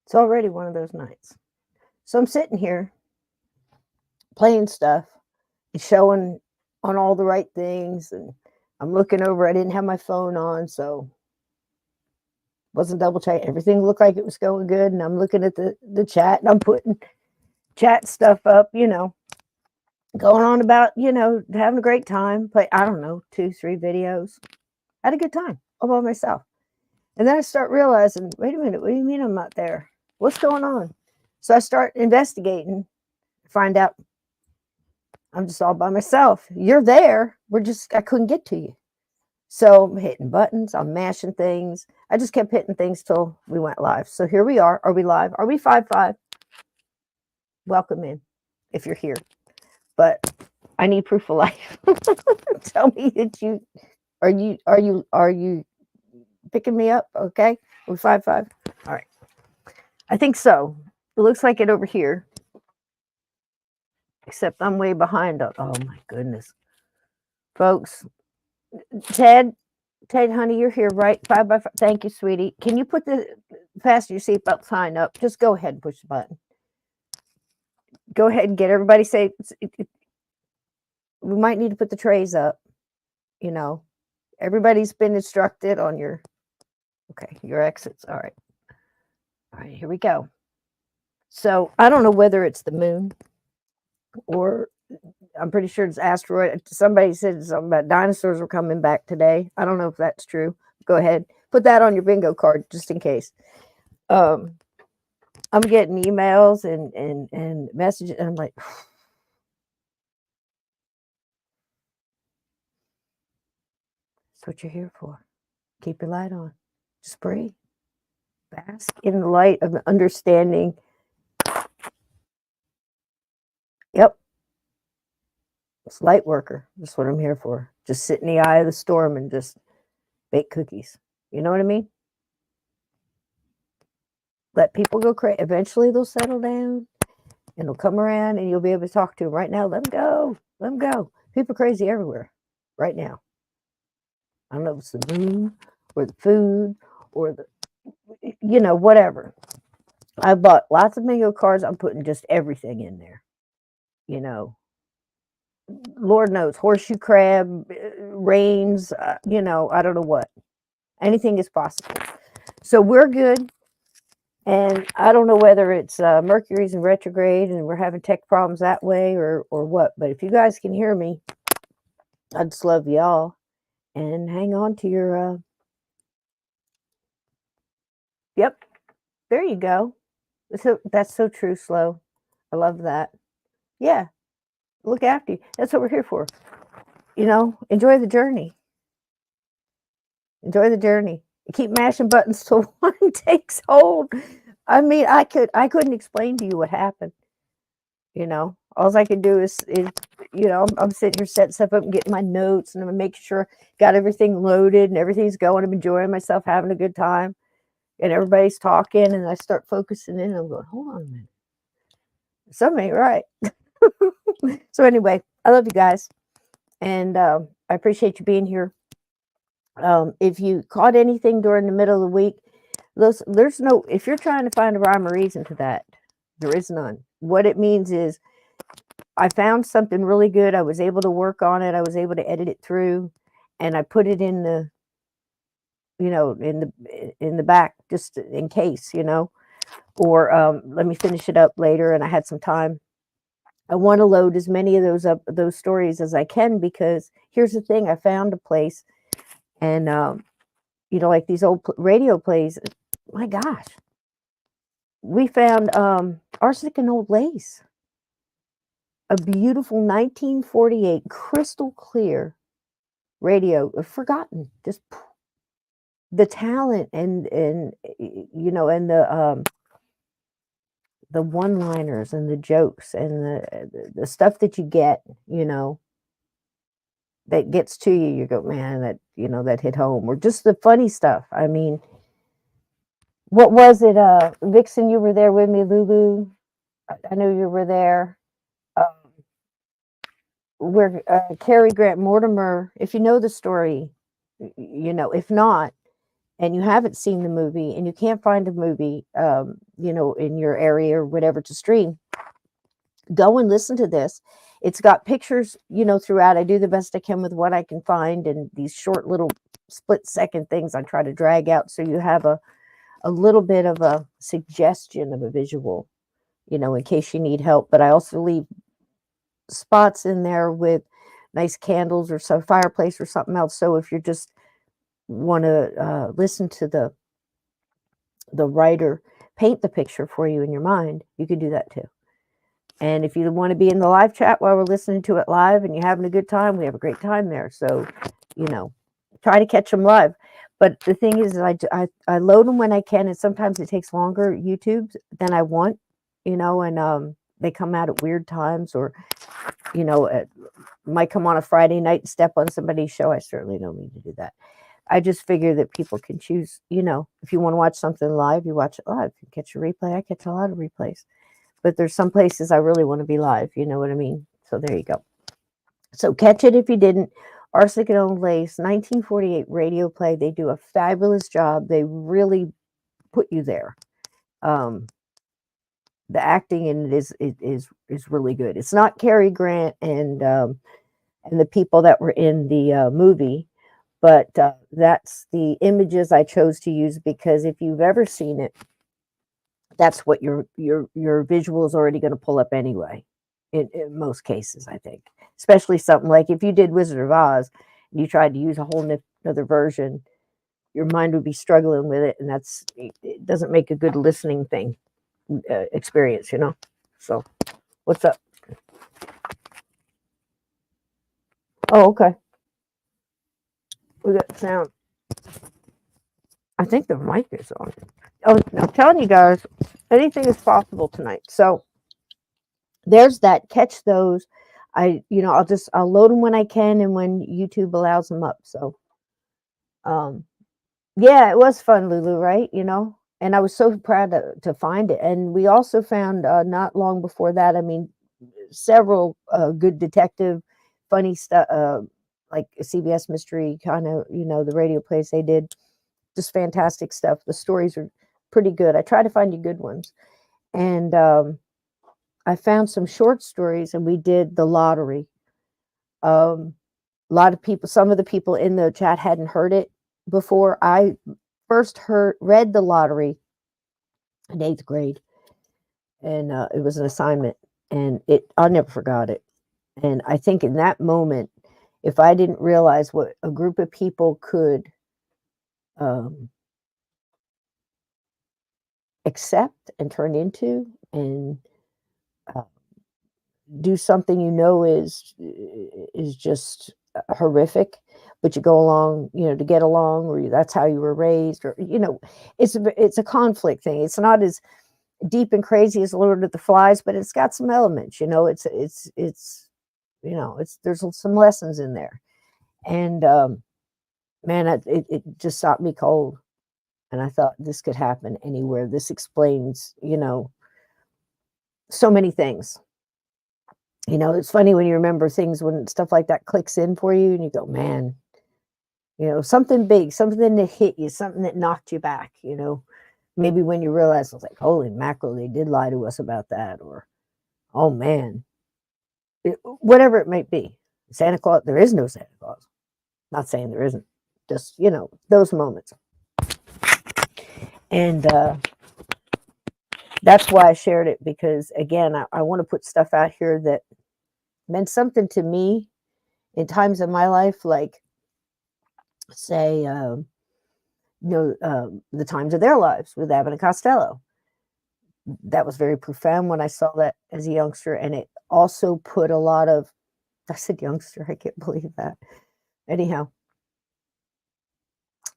It's already one of those nights. So I'm sitting here playing stuff and showing on all the right things, and I'm looking over. I didn't have my phone on, so wasn't double checking. Everything looked like it was going good, and I'm looking at the chat, and I'm putting chat stuff up, going on about, having a great time. Play, I don't know, 2, 3 videos. Had a good time all by myself. And then I start realizing, wait a minute, what do you mean I'm not there? What's going on? So I start investigating, find out I'm just all by myself. You're there. I couldn't get to you. So I'm hitting buttons, I'm mashing things. I just kept hitting things till we went live. So here we are. Are we live? Are we 5-5? Welcome in if you're here. But I need proof of life. Tell me that are you picking me up? Okay. We're 5-5. All right. I think so. It looks like it over here. Except I'm way behind. Oh my goodness. Folks. Ted, honey, you're here, right? 5-5. Thank you, sweetie. Can you put the fasten your seatbelt sign up? Just go ahead and push the button. Go ahead and get everybody safe. We might need to put the trays up. Everybody's been instructed on your exits. All right. All right, here we go. So I don't know whether it's the moon or I'm pretty sure it's asteroid. Somebody said something about dinosaurs were coming back today. I don't know if that's true. Go ahead. Put that on your bingo card just in case. I'm getting emails and messages, and I'm like, that's what you're here for. Keep your light on. Just breathe. Bask in the light of understanding. Yep. It's light worker. That's what I'm here for. Just sit in the eye of the storm and just bake cookies. You know what I mean? Let people go crazy. Eventually they'll settle down and they'll come around and you'll be able to talk to them. Right now, let them go. Let them go. People are crazy everywhere right now. I don't know if it's the moon or the food or whatever. I bought lots of bingo cards. I'm putting just everything in there. Lord knows, horseshoe crab, rains, I don't know what. Anything is possible. So we're good. And I don't know whether it's Mercury's in retrograde and we're having tech problems that way or what. But if you guys can hear me, I'd just love y'all. And hang on to your... Yep. There you go. That's so true, Slow. I love that. Yeah. Look after you. That's what we're here for. Enjoy the journey. Enjoy the journey. Keep mashing buttons till one takes hold. I mean, I couldn't explain to you what happened. All I could do is I'm sitting here setting stuff up and getting my notes, and I'm making sure got everything loaded and everything's going. I'm enjoying myself, having a good time, and everybody's talking, and I start focusing in. And I'm going, hold on a minute, something ain't right. So anyway, I love you guys, and I appreciate you being here. If you caught anything during the middle of the week, there's no, if you're trying to find a rhyme or reason to that, there is none. What it means is I found something really good. I was able to work on it. I was able to edit it through, and I put it in the, in the back just in case, or let me finish it up later. And I had some time. I want to load as many of those stories as I can, because here's the thing. I found a place, and like these old radio plays. My gosh, we found Arsenic and Old Lace, a beautiful 1948 crystal clear radio, forgotten. Just the talent and the one-liners and the jokes and the stuff that you get, that gets to you. You go, man, that hit home. Or just the funny stuff. I mean, what was it? Vixen, you were there with me. Lulu, I know you were there. Where Cary Grant Mortimer, if you know the story, if not, and you haven't seen the movie and you can't find a movie, in your area or whatever to stream, go and listen to this. It's got pictures, throughout. I do the best I can with what I can find, and these short little split-second things I try to drag out so you have a little bit of a suggestion of a visual, in case you need help. But I also leave spots in there with nice candles or some fireplace or something else. So if you just want to listen to the writer paint the picture for you in your mind, you can do that too. And if you want to be in the live chat while we're listening to it live and you're having a good time, we have a great time there. So, try to catch them live. But the thing is, I load them when I can, and sometimes it takes longer YouTube than I want, and they come out at weird times, or, it might come on a Friday night and step on somebody's show. I certainly don't mean to do that. I just figure that people can choose, if you want to watch something live, you watch it live. If you catch a replay, I catch a lot of replays. But there's some places I really want to be live, you know what I mean? So there you go. So catch it if you didn't. Arsenic and Old Lace, 1948 radio play. They do a fabulous job. They really put you there. The acting in it is really good. It's not Cary Grant and the people that were in the movie, but that's the images I chose to use, because if you've ever seen it, that's what your visual is already going to pull up anyway, in most cases, I think. Especially something like if you did Wizard of Oz and you tried to use a whole another version, your mind would be struggling with it, and it doesn't make a good listening thing experience, So, what's up? Oh, okay. We got sound. I think the mic is on. Oh, I'm telling you guys, anything is possible tonight. So there's that. Catch those. I'll load them when I can and when YouTube allows them up. So, yeah, it was fun, Lulu, right? And I was so proud to find it. And we also found not long before that, I mean, several good detective, funny stuff, like CBS Mystery kind of, the radio plays they did. Just fantastic stuff. The stories are pretty good. I try to find you good ones. And I found some short stories, and we did the lottery. A lot of people, some of the people in the chat hadn't heard it before. I first read the lottery in 8th grade, and it was an assignment, and I never forgot it. And I think in that moment, if I didn't realize what a group of people could accept and turn into, and do something is just horrific, but you go along, to get along, or that's how you were raised, or it's a conflict thing. It's not as deep and crazy as Lord of the Flies, but it's got some elements. There's some lessons in there, and man, it just stopped me cold, and I thought this could happen anywhere. This explains, so many things. It's funny when you remember things, when stuff like that clicks in for you and you go, man, something big, something that hit you, something that knocked you back, maybe when you realize, it's like, holy mackerel, they did lie to us about that, or, oh man, whatever it might be. Santa Claus, there is no Santa Claus. Not saying there isn't, just, those moments. And that's why I shared it, because again, I want to put stuff out here that meant something to me in times of my life, like, say, the times of their lives with Abbott and Costello. That was very profound when I saw that as a youngster, and it also put a lot of, I said youngster, I can't believe that. Anyhow,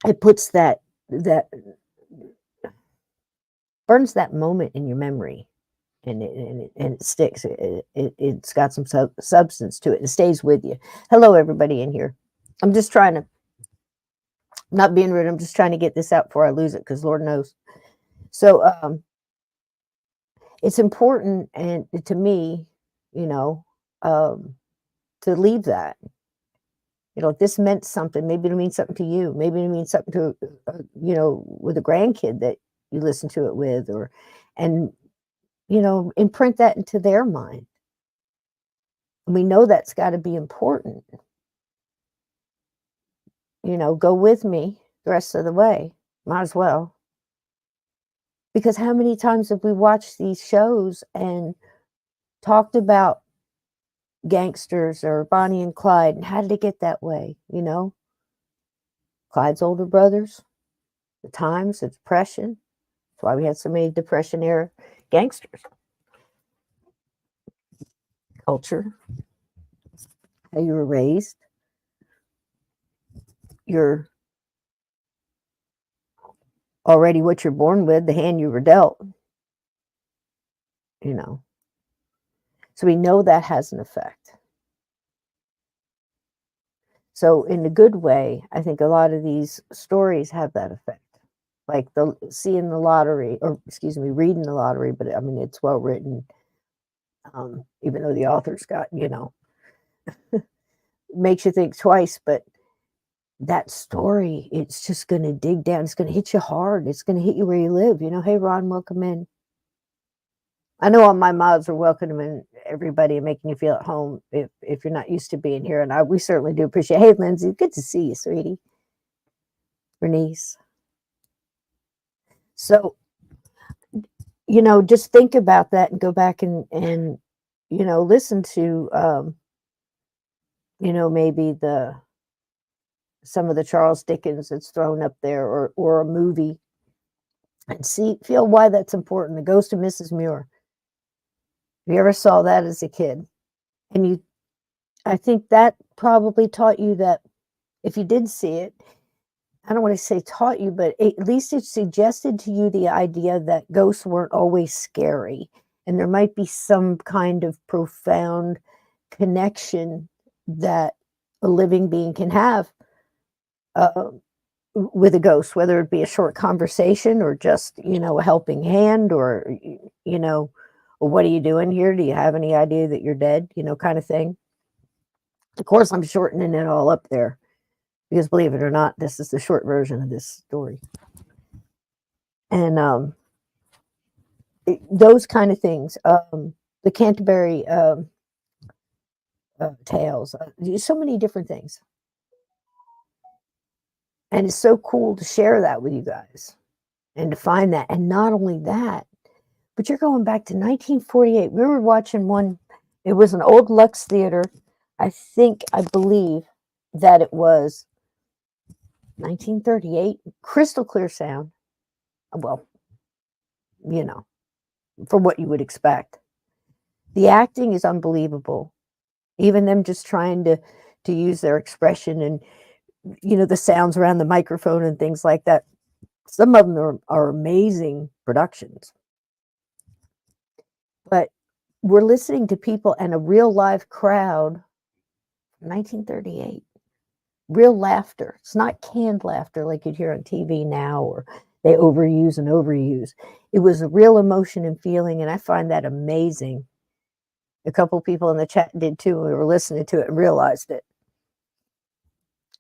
it puts that burns that moment in your memory, and it sticks. It's got some substance to it. It stays with you. Hello, everybody in here. I'm just trying to, not being rude, I'm just trying to get this out before I lose it, because Lord knows. So it's important, and to me, to leave that. this meant something. Maybe it'll mean something to you. Maybe it means something to, with a grandkid that you listen to it with, and, imprint that into their mind. And we know that's got to be important. Go with me the rest of the way. Might as well. Because how many times have we watched these shows and talked about gangsters or Bonnie and Clyde and how did it get that way? Clyde's older brothers, the times, the depression. That's why we had so many depression era gangsters. Culture, how you were raised, you're already what you're born with, the hand you were dealt. So we know that has an effect. So in a good way, I think a lot of these stories have that effect. Like seeing the lottery, or excuse me, reading the lottery, but I mean, it's well written. Even though the author's got, makes you think twice, but that story, it's just going to dig down. It's going to hit you hard. It's going to hit you where you live. Hey, Ron, welcome in. I know all my mods are welcoming everybody and making you feel at home if you're not used to being here. And we certainly do appreciate. Hey, Lindsay, good to see you, sweetie. Bernice. So, just think about that and go back and listen to, maybe some of the Charles Dickens that's thrown up there, or a movie, and feel why that's important. The Ghost of Mrs. Muir. If you ever saw that as a kid, and I think that probably taught you that, if you did see it, I don't want to say taught you, but at least it suggested to you the idea that ghosts weren't always scary, and there might be some kind of profound connection that a living being can have with a ghost, whether it be a short conversation or just, a helping hand, or, well, what are you doing here? Do you have any idea that you're dead? Kind of thing. Of course, I'm shortening it all up there because, believe it or not, this is the short version of this story. And those kind of things, the Canterbury tales, so many different things. And it's so cool to share that with you guys and to find that. And not only that, but you're going back to 1948. We were watching one. It was an old Lux Theater. I believe that it was 1938. Crystal clear sound. Well, for what you would expect. The acting is unbelievable. Even them just trying to use their expression and, the sounds around the microphone and things like that. Some of them are amazing productions. But we're listening to people and a real live crowd, 1938. Real laughter. It's not canned laughter like you'd hear on TV now, or they overuse. It was a real emotion and feeling, and I find that amazing. A couple people in the chat did too. We were listening to it and realized it.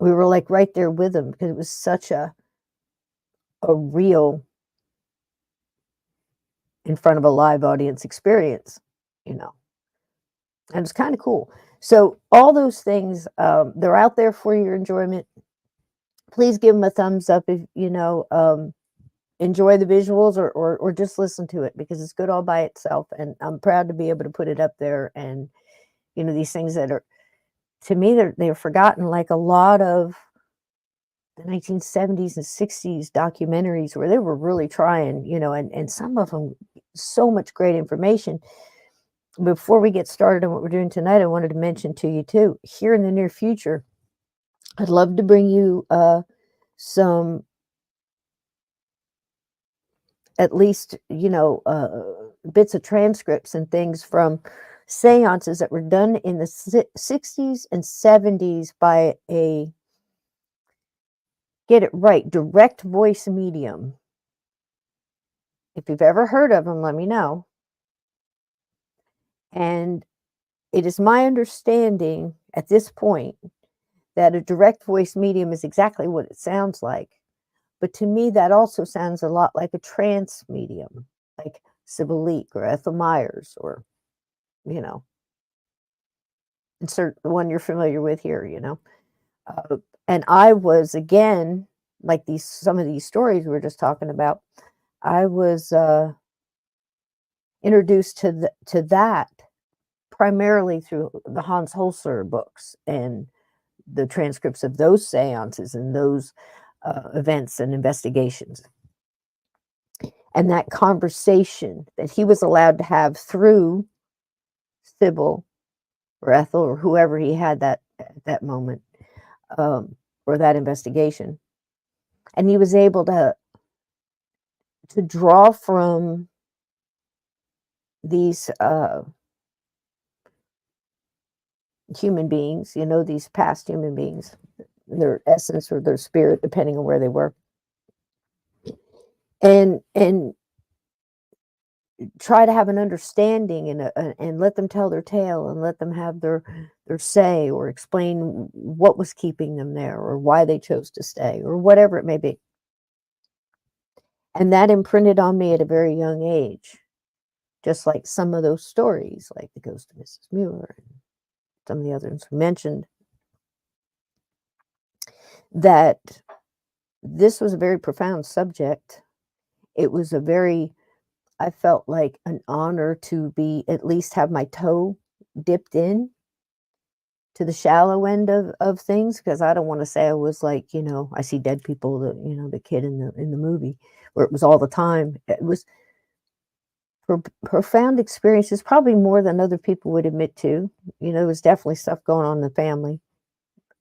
We were like right there with them because it was such a real, in front of a live audience experience, and it's kind of cool. So all those things, they're out there for your enjoyment. Please give them a thumbs up if enjoy the visuals, or just listen to it, because it's good all by itself. And I'm proud to be able to put it up there. And these things that are, to me, they're forgotten, like a lot of the 1970s and 60s documentaries where they were really trying, and some of them, so much great information. Before we get started on what we're doing tonight, I wanted to mention to you too, here in the near future, I'd love to bring you some, at least, bits of transcripts and things from seances that were done in the 60s and 70s by a, get it right, direct voice medium. If you've ever heard of them, let me know. And it is my understanding at this point that a direct voice medium is exactly what it sounds like. But to me, that also sounds a lot like a trance medium, like Sybil Leek or Ethel Myers, or, you know, insert the one you're familiar with here, you know. And I was, again, like these, some of these stories we were just talking about, I was introduced to that primarily through the Hans Holzer books and the transcripts of those seances and those events and investigations. And that conversation that he was allowed to have through Sybil or Ethel or whoever he had that at that moment, or that investigation. And he was able to draw from these human beings, you know, these past human beings, their essence or their spirit, depending on where they were, and try to have an understanding and let them tell their tale and let them have their say or explain what was keeping them there or why they chose to stay or whatever it may be. And that imprinted on me at a very young age, just like some of those stories, like the ghost of Mrs. Muir and some of the others mentioned, that this was a very profound subject. It was a very, I felt like an honor to be, at least have my toe dipped in to the shallow end of things, because I don't want to say I was like, you know, I see dead people, the, you know, the kid in the movie, where it was all the time. It was profound experiences, probably more than other people would admit to. You know, there was definitely stuff going on in the family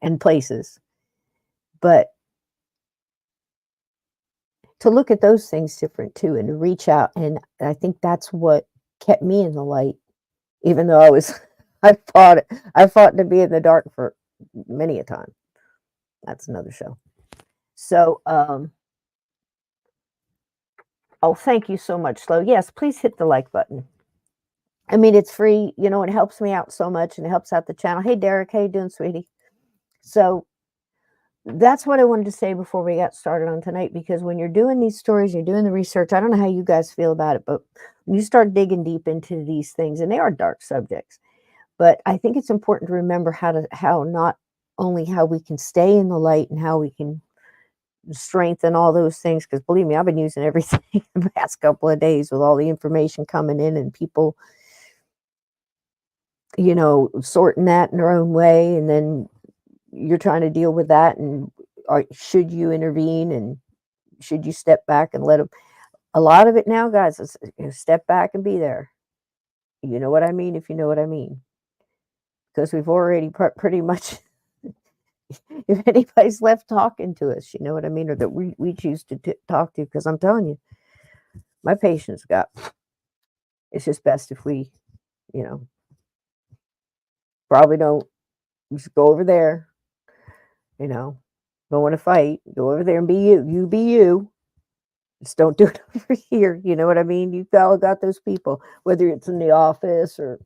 and places, but to look at those things different too, and to reach out, and I think that's what kept me in the light, even though I was, I fought to be in the dark for many a time. That's another show. So, oh, thank you so much, Slow. Yes, please hit the like button. I mean, it's free, you know, it helps me out so much and it helps out the channel. Hey, Derek, how you doing, sweetie? So that's what I wanted to say before we got started on tonight, because when you're doing these stories, you're doing the research, I don't know how you guys feel about it, but when you start digging deep into these things, and they are dark subjects, but I think it's important to remember how not only how we can stay in the light and how we can strengthen all those things, because believe me, I've been using everything the past couple of days with all the information coming in and people, you know, sorting that in their own way, and then you're trying to deal with that, and should you intervene and should you step back and let them? A lot of it now, guys, is step back and be there. You know what I mean? If you know what I mean, because we've already pretty much, if anybody's left talking to us, you know what I mean, or that we choose to talk to, because I'm telling you, my patience got, it's just best if we, you know, probably don't just go over there, you know, don't want to fight, go over there and be you be you. Just don't do it over here. You know what I mean? You've all got those people, whether it's in the office or,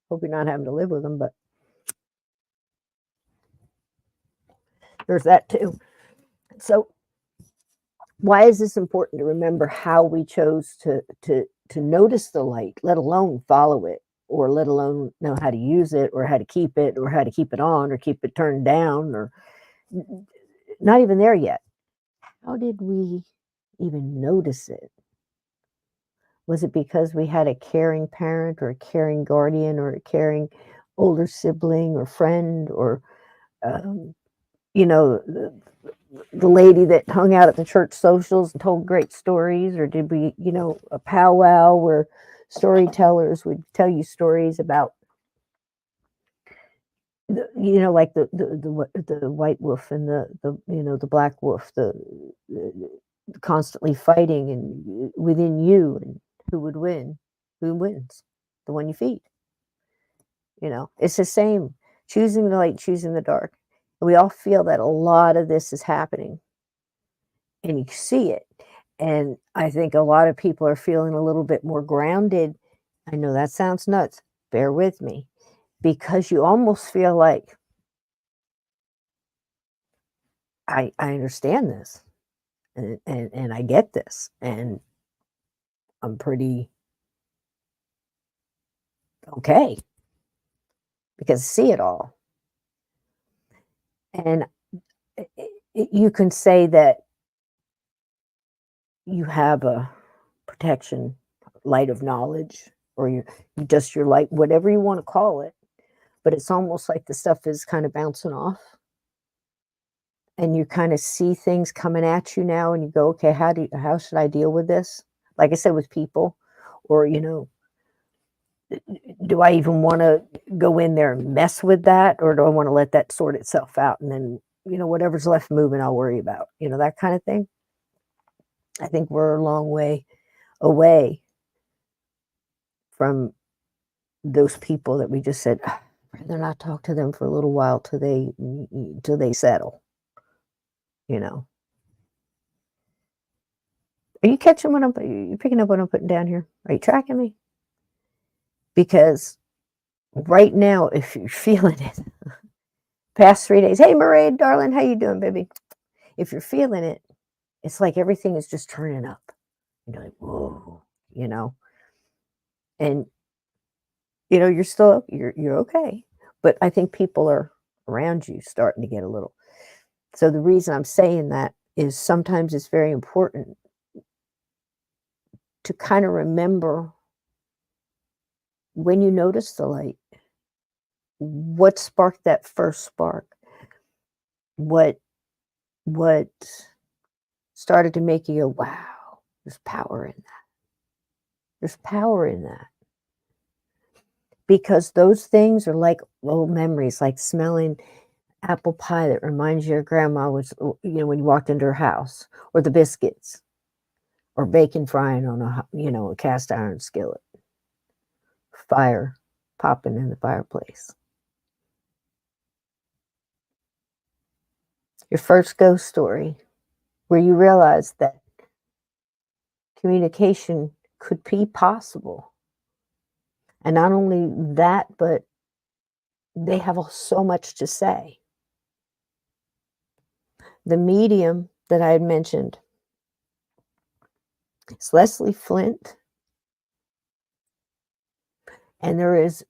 hope you're not having to live with them, but there's that too. So why is this important to remember how we chose to notice the light, let alone follow it, or let alone know how to use it, or how to keep it, or how to keep it on, or keep it turned down, or not even there yet. How did we even notice it? Was it because we had a caring parent or a caring guardian or a caring older sibling or friend, or, you know, the lady that hung out at the church socials and told great stories? Or did we, you know, a powwow where storytellers would tell you stories about, you know, like the white wolf and the you know, the black wolf, the constantly fighting and within you, and who would win? Who wins? The one you feed. You know, it's the same. Choosing the light, choosing the dark. And we all feel that a lot of this is happening, and you see it. And I think a lot of people are feeling a little bit more grounded. I know that sounds nuts. Bear with me, because you almost feel like I understand this, and I get this, and I'm pretty okay because I see it all. And you can say that you have a protection light of knowledge, or you just your light, whatever you want to call it. But it's almost like the stuff is kind of bouncing off, and you kind of see things coming at you now, and you go, okay, how should I deal with this? Like I said, with people, or do I even want to go in there and mess with that, or do I want to let that sort itself out, and then whatever's left moving, I'll worry about, that kind of thing. I think we're a long way away from those people that we just said, "Ah, I'd rather not talk to them for a little while till they settle." You know, are you catching what are you picking up what I'm putting down here? Are you tracking me? Because right now, if you're feeling it, past 3 days, hey, Maraid, darling, how you doing, baby? If you're feeling it, it's like everything is just turning up. You're like, whoa, and you're okay. But I think people are around you starting to get a little. So the reason I'm saying that is sometimes it's very important to kind of remember when you notice the light, what sparked that first spark, what what started to make you go, wow, there's power in that. There's power in that. Because those things are like old memories, like smelling apple pie that reminds you of grandma was, when you walked into her house, or the biscuits, or bacon frying on a cast iron skillet, fire popping in the fireplace. Your first ghost story, where you realized that communication could be possible. And not only that, but they have so much to say. The medium that I had mentioned is Leslie Flint, and there is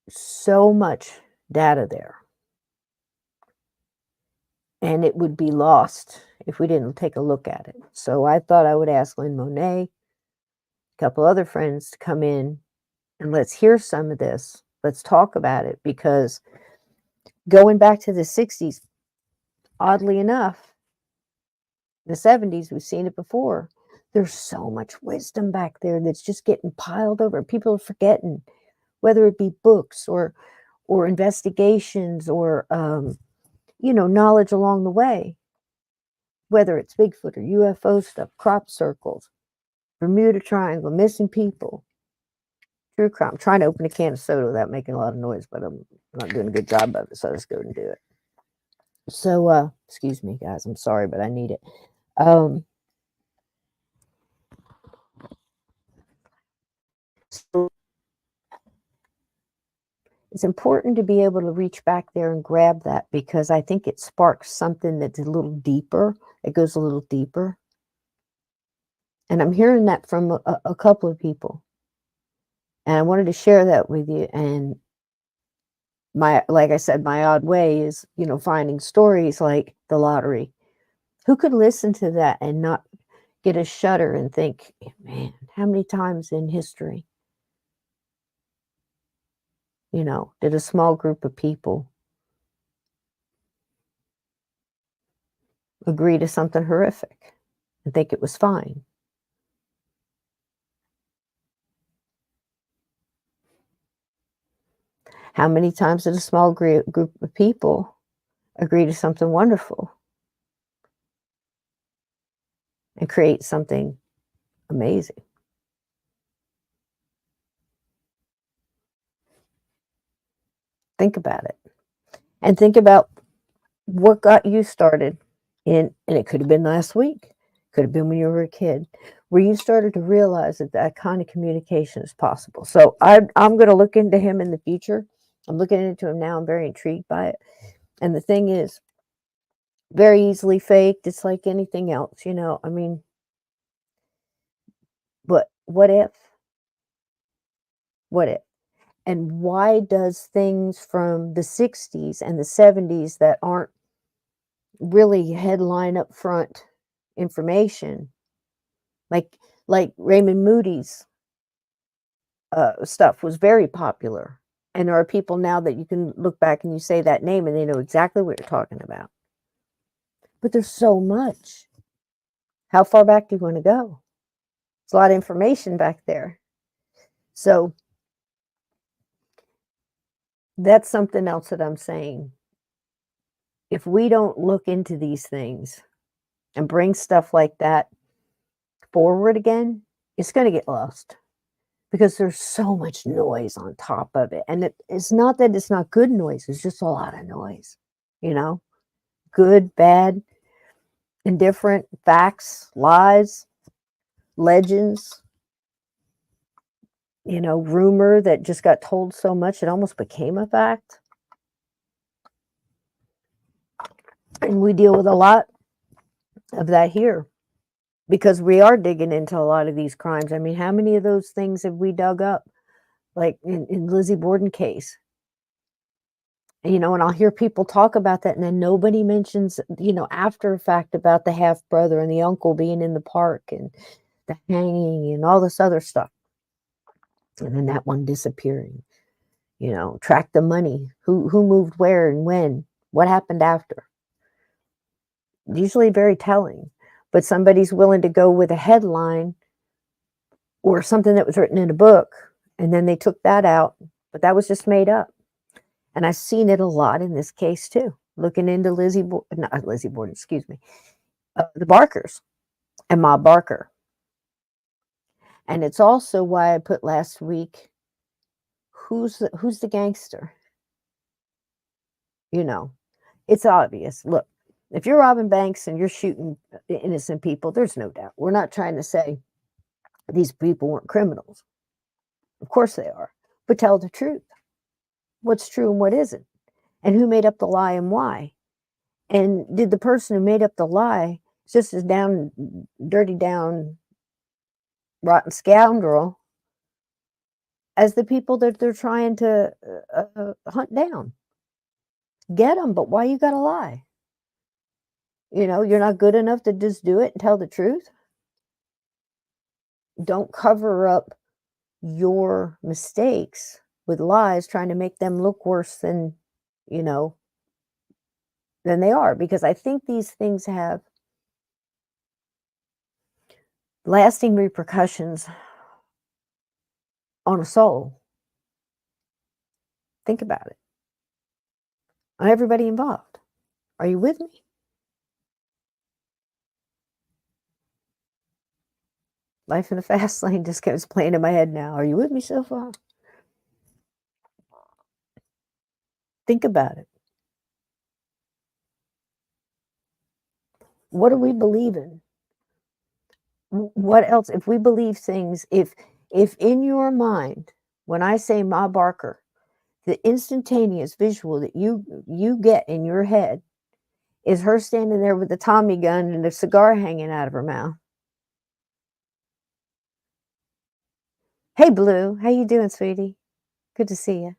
so much data there. And it would be lost if we didn't take a look at it. So I thought I would ask Lynn Monet, a couple other friends to come in, and let's hear some of this. Let's talk about it, because going back to the 60s, oddly enough, the 70s, we've seen it before. There's so much wisdom back there that's just getting piled over. People are forgetting, whether it be books or investigations or knowledge along the way, whether it's Bigfoot or UFO stuff, crop circles, Bermuda Triangle, missing people, true crime. I'm trying to open a can of soda without making a lot of noise, but I'm not doing a good job of it, so I'll just go and do it. So, excuse me, guys. I'm sorry, but I need it. So it's important to be able to reach back there and grab that, because I think it sparks something that's a little deeper. It goes a little deeper. And I'm hearing that from a couple of people. And I wanted to share that with you. And like I said, my odd way is, finding stories like the lottery. Who could listen to that and not get a shudder and think, man, how many times in history, did a small group of people agree to something horrific and think it was fine? How many times did a small group of people agree to something wonderful and create something amazing? Think about it. And think about what got you started and it could have been last week, could have been when you were a kid, where you started to realize that kind of communication is possible. So I'm going to look into him in the future. I'm looking into him now. I'm very intrigued by it. And the thing is, very easily faked. It's like anything else, you know. I mean, but what if? What if? And why does things from the 60s and the 70s that aren't really headline up front information, like Raymond Moody's stuff was very popular. And there are people now that you can look back and you say that name and they know exactly what you're talking about. But there's so much. How far back do you want to go? There's a lot of information back there. So that's something else that I'm saying. If we don't look into these things and bring stuff like that forward again, it's going to get lost because there's so much noise on top of it. And it's not that it's not good noise, it's just a lot of noise, you know, good, bad, indifferent, facts, lies, legends, you know, rumor that just got told so much it almost became a fact. And we deal with a lot of that here because we are digging into a lot of these crimes. I mean, how many of those things have we dug up? Like in Lizzie Borden case, you know, and I'll hear people talk about that, and then nobody mentions, you know, after a fact about the half brother and the uncle being in the park and the hanging and all this other stuff. And then that one disappearing, you know, track the money, who moved where and when, what happened after. Usually very telling, but somebody's willing to go with a headline or something that was written in a book, and then they took that out, but that was just made up. And I've seen it a lot in this case too. Looking into not Lizzie Borden, excuse me, the Barkers and Ma Barker. And it's also why I put last week, who's the gangster? You know, it's obvious. Look, if you're robbing banks and you're shooting innocent people, there's no doubt. We're not trying to say these people weren't criminals. Of course they are. But tell the truth. What's true and what isn't? And who made up the lie and why? And did the person who made up the lie just as down, dirty down, rotten scoundrel as the people that they're trying to hunt down? Get them, but why you gotta lie? You know, you're not good enough to just do it and tell the truth? Don't cover up your mistakes with lies trying to make them look worse than, you know, than they are. Because I think these things have lasting repercussions on a soul. Think about it. On everybody involved. Are you with me? Life in the fast lane just goes playing in my head now. Are you with me so far? Think about it. What do we believe in? What else? If we believe things, if in your mind, when I say Ma Barker, the instantaneous visual that you get in your head is her standing there with a Tommy gun and a cigar hanging out of her mouth. Hey, Blue, how you doing, sweetie? Good to see you.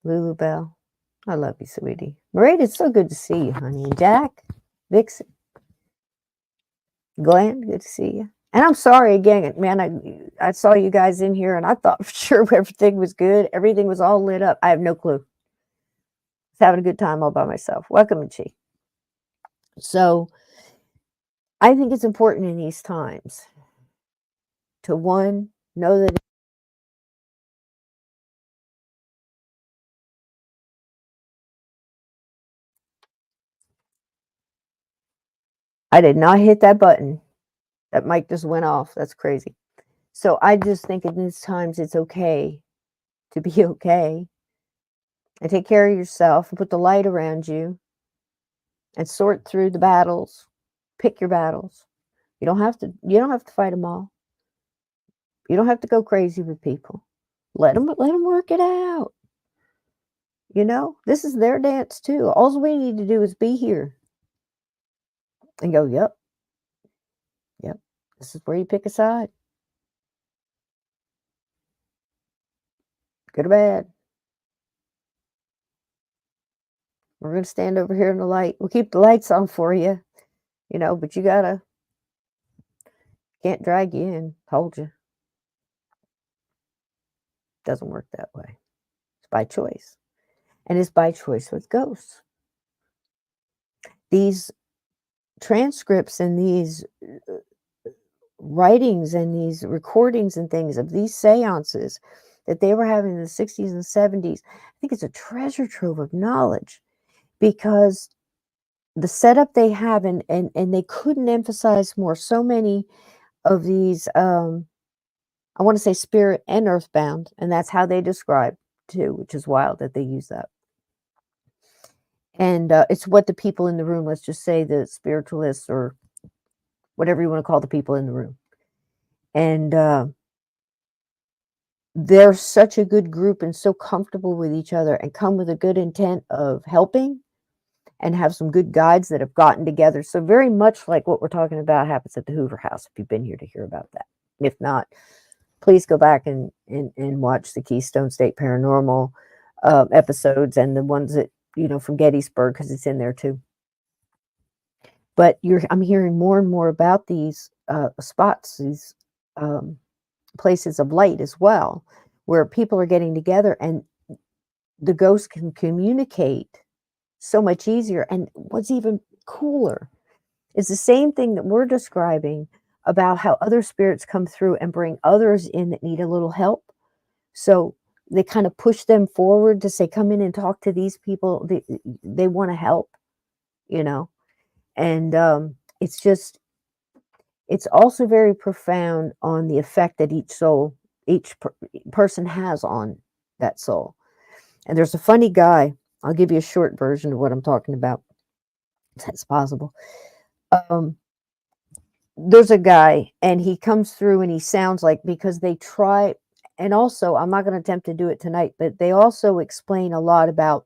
Lulu Bell, I love you, sweetie. Marie, it's so good to see you, honey. And Jack, Vixen, Glenn, good to see you. And I'm sorry again, man. I saw you guys in here, and I thought for sure everything was good. Everything was all lit up. I have no clue. I was having a good time all by myself. Welcome, Chi. So I think it's important in these times to, one, know that I did not hit that button. That mic just went off. That's crazy. So I just think in these times it's okay to be okay and take care of yourself and put the light around you and sort through the battles. Pick your battles. You don't have to fight them all. You don't have to go crazy with people. Let them work it out. You know, this is their dance too. All we need to do is be here and go, yep, yep. This is where you pick a side, good or bad. We're going to stand over here in the light. We'll keep the lights on for you, you know, but you gotta, can't drag you in. Told you. Doesn't work that way. It's by choice. And it's by choice with ghosts. These transcripts and these writings and these recordings and things of these seances that they were having in the 60s and 70s, I think it's a treasure trove of knowledge because the setup they have, and they couldn't emphasize more. So many of these, I want to say spirit and earthbound, and that's how they describe too, which is wild that they use that. And it's what the people in the room, let's just say the spiritualists or whatever you want to call the people in the room. And they're such a good group and so comfortable with each other and come with a good intent of helping and have some good guides that have gotten together. So very much like what we're talking about happens at the Hoover House, if you've been here to hear about that. If not, please go back and watch the Keystone State Paranormal episodes and the ones that, you know, from Gettysburg, because it's in there too. But I'm hearing more and more about these spots, these places of light as well, where people are getting together and the ghosts can communicate so much easier. And what's even cooler is the same thing that we're describing about how other spirits come through and bring others in that need a little help. So they kind of push them forward to say, come in and talk to these people. They want to help, you know. And it's also very profound on the effect that each soul, each person has on that soul. And there's a funny guy. I'll give you a short version of what I'm talking about. If that's possible. There's a guy, and he comes through, and he sounds like, because they try, and also I'm not going to attempt to do it tonight, but they also explain a lot about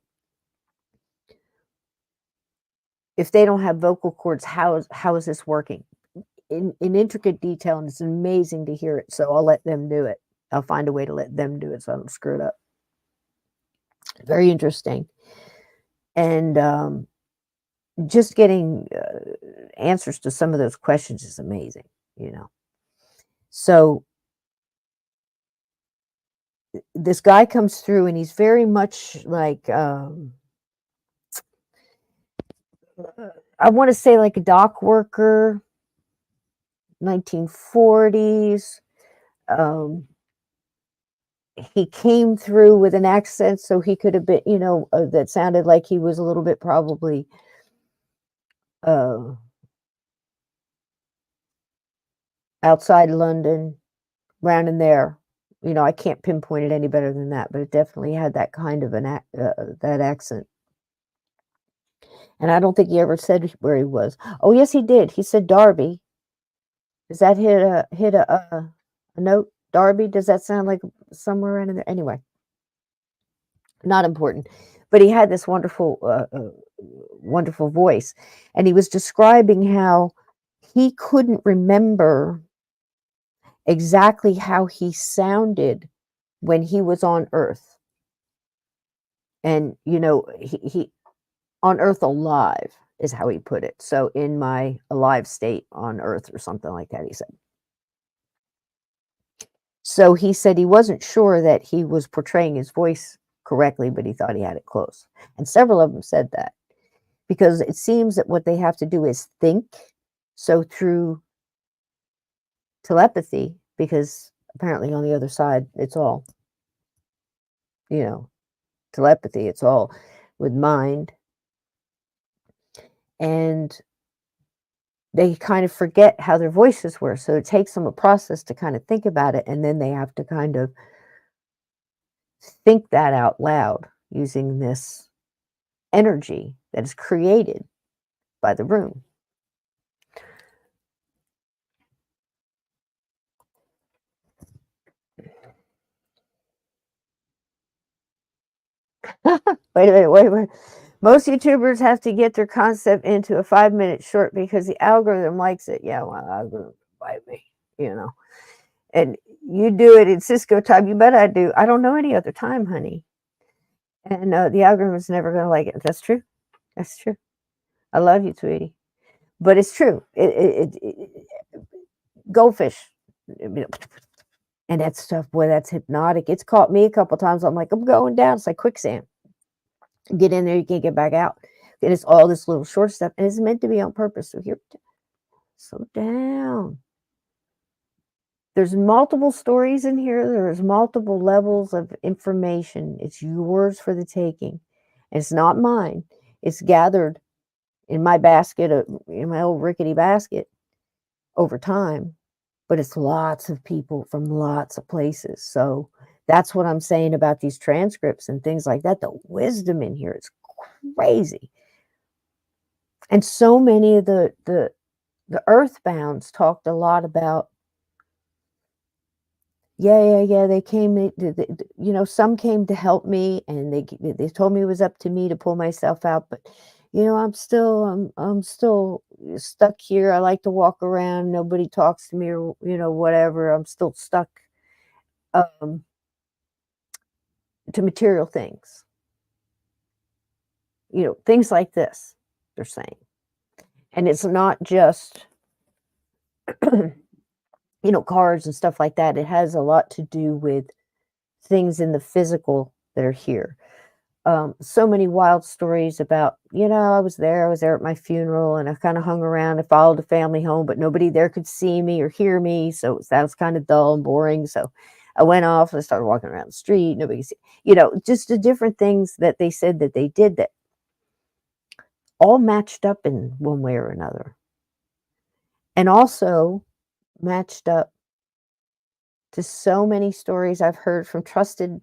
if they don't have vocal cords, how is this working in intricate detail, and it's amazing to hear it. So I'll let them do it. I'll find a way to let them do it so I don't screw it up. Very interesting. And just getting answers to some of those questions is amazing, you know. So this guy comes through, and he's very much like I want to say like a dock worker, 1940s. He came through with an accent, so he could have been, you know, that sounded like he was a little bit probably outside London, round in there. You know, I can't pinpoint it any better than that, but it definitely had that kind of that accent. And I don't think he ever said where he was. Oh, yes, he did. He said Derby. Does that hit a note? Derby? Does that sound like somewhere in there? Anyway, not important. But he had this wonderful, wonderful voice, and he was describing how he couldn't remember exactly how he sounded when he was on Earth. And, you know, he on Earth alive is how he put it. So in my alive state on Earth or something like that, he said. So he said he wasn't sure that he was portraying his voice correctly, but he thought he had it close. And several of them said that because it seems that what they have to do is think. So through telepathy, because apparently on the other side, it's all, you know, telepathy, it's all with mind. And they kind of forget how their voices were. So it takes them a process to kind of think about it. And then they have to kind of think that out loud using this energy that is created by the room. Wait a minute, wait a minute. Most YouTubers have to get their concept into a 5-minute short because the algorithm likes it. Yeah, well, algorithm bite me, you know. And you do it in Cisco time. You bet I do. I don't know any other time, honey. And the algorithm's never going to like it. That's true. That's true. I love you, sweetie. But it's true. Goldfish. And that stuff, boy, that's hypnotic. It's caught me a couple times. I'm like, I'm going down. It's like quicksand. Get in there, you can't get back out. And it's all this little short stuff, and it's meant to be on purpose. So here, slow down. There's multiple stories in here. There's multiple levels of information. It's yours for the taking. And it's not mine. It's gathered in my basket, in my old rickety basket over time. But it's lots of people from lots of places. So that's what I'm saying about these transcripts and things like that. The wisdom in here is crazy. And so many of the earthbounds talked a lot about, yeah, they came, you know, some came to help me, and they told me it was up to me to pull myself out, but you know, I'm still stuck here. I like to walk around, nobody talks to me, or you know, whatever. I'm still stuck um to material things. You know, things like this, they're saying. And it's not just you know, cars and stuff like that. It has a lot to do with things in the physical that are here. So many wild stories about, you know, I was there at my funeral, and I kind of hung around. I followed the family home, but nobody there could see me or hear me. So that was kind of dull and boring. So I went off and I started walking around the street. Nobody, you know, just the different things that they said that they did that all matched up in one way or another. And also matched up to so many stories I've heard from trusted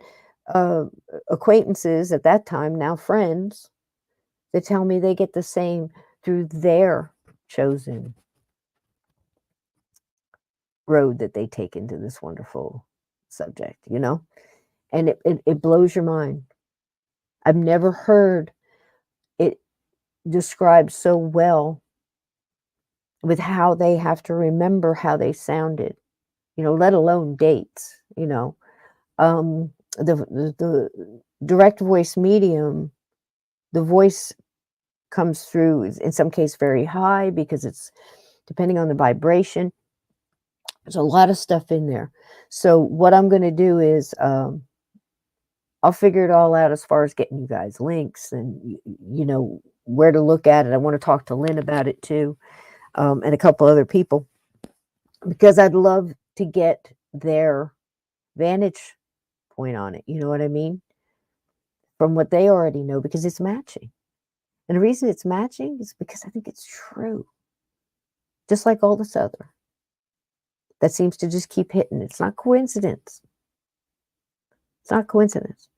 uh, acquaintances at that time, now friends, that tell me they get the same through their chosen road that they take into this wonderful subject, you know? And it blows your mind. I've never heard it described so well with how they have to remember how they sounded, you know, let alone dates, you know. The direct voice medium, the voice comes through in some case very high because it's depending on the vibration. There's a lot of stuff in there. So what I'm going to do is I'll figure it all out as far as getting you guys links and you know where to look at it. I want to talk to Lynn about it too, and a couple other people, because I'd love to get their vantage point on it. You know what I mean? From what they already know, because it's matching. And the reason it's matching is because I think it's true. Just like all this other. That seems to just keep hitting. It's not coincidence. It's not coincidence.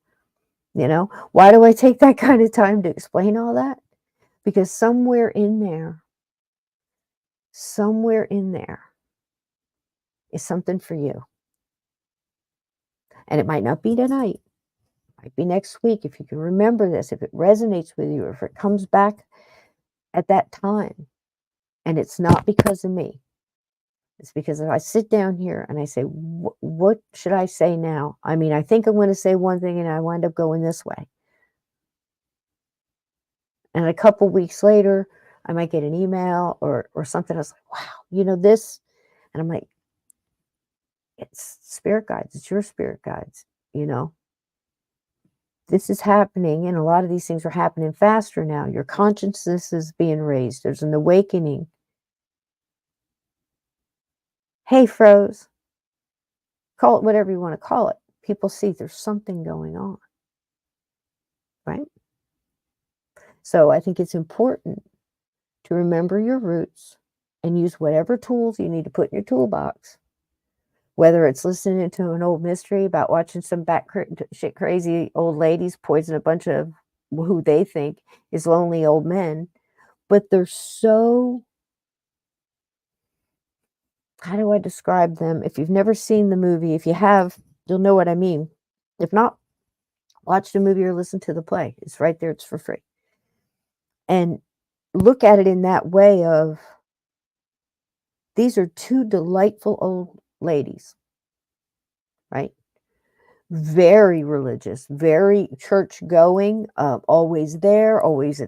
You know? Why do I take that kind of time to explain all that? Because somewhere in there is something for you. And it might not be tonight. It might be next week. If you can remember this, if it resonates with you, or if it comes back at that time. And it's not because of me. It's because if I sit down here and I say, what should I say now? I mean, I think I'm going to say one thing and I wind up going this way. And a couple weeks later, I might get an email or something. I was like, wow, you know this? And I'm like, it's spirit guides. It's your spirit guides, you know? This is happening, and a lot of these things are happening faster now. Your consciousness is being raised. There's an awakening. Hey, froze. Call it whatever you want to call it. People see there's something going on, right? So I think it's important to remember your roots and use whatever tools you need to put in your toolbox. Whether it's listening to an old mystery about watching some shit crazy old ladies poison a bunch of who they think is lonely old men, but they're so, how do I describe them? If you've never seen the movie, if you have, you'll know what I mean. If not, watch the movie or listen to the play. It's right there. It's for free. And look at it in that way of these are two delightful old ladies, right? Very religious, very church going, always there, always,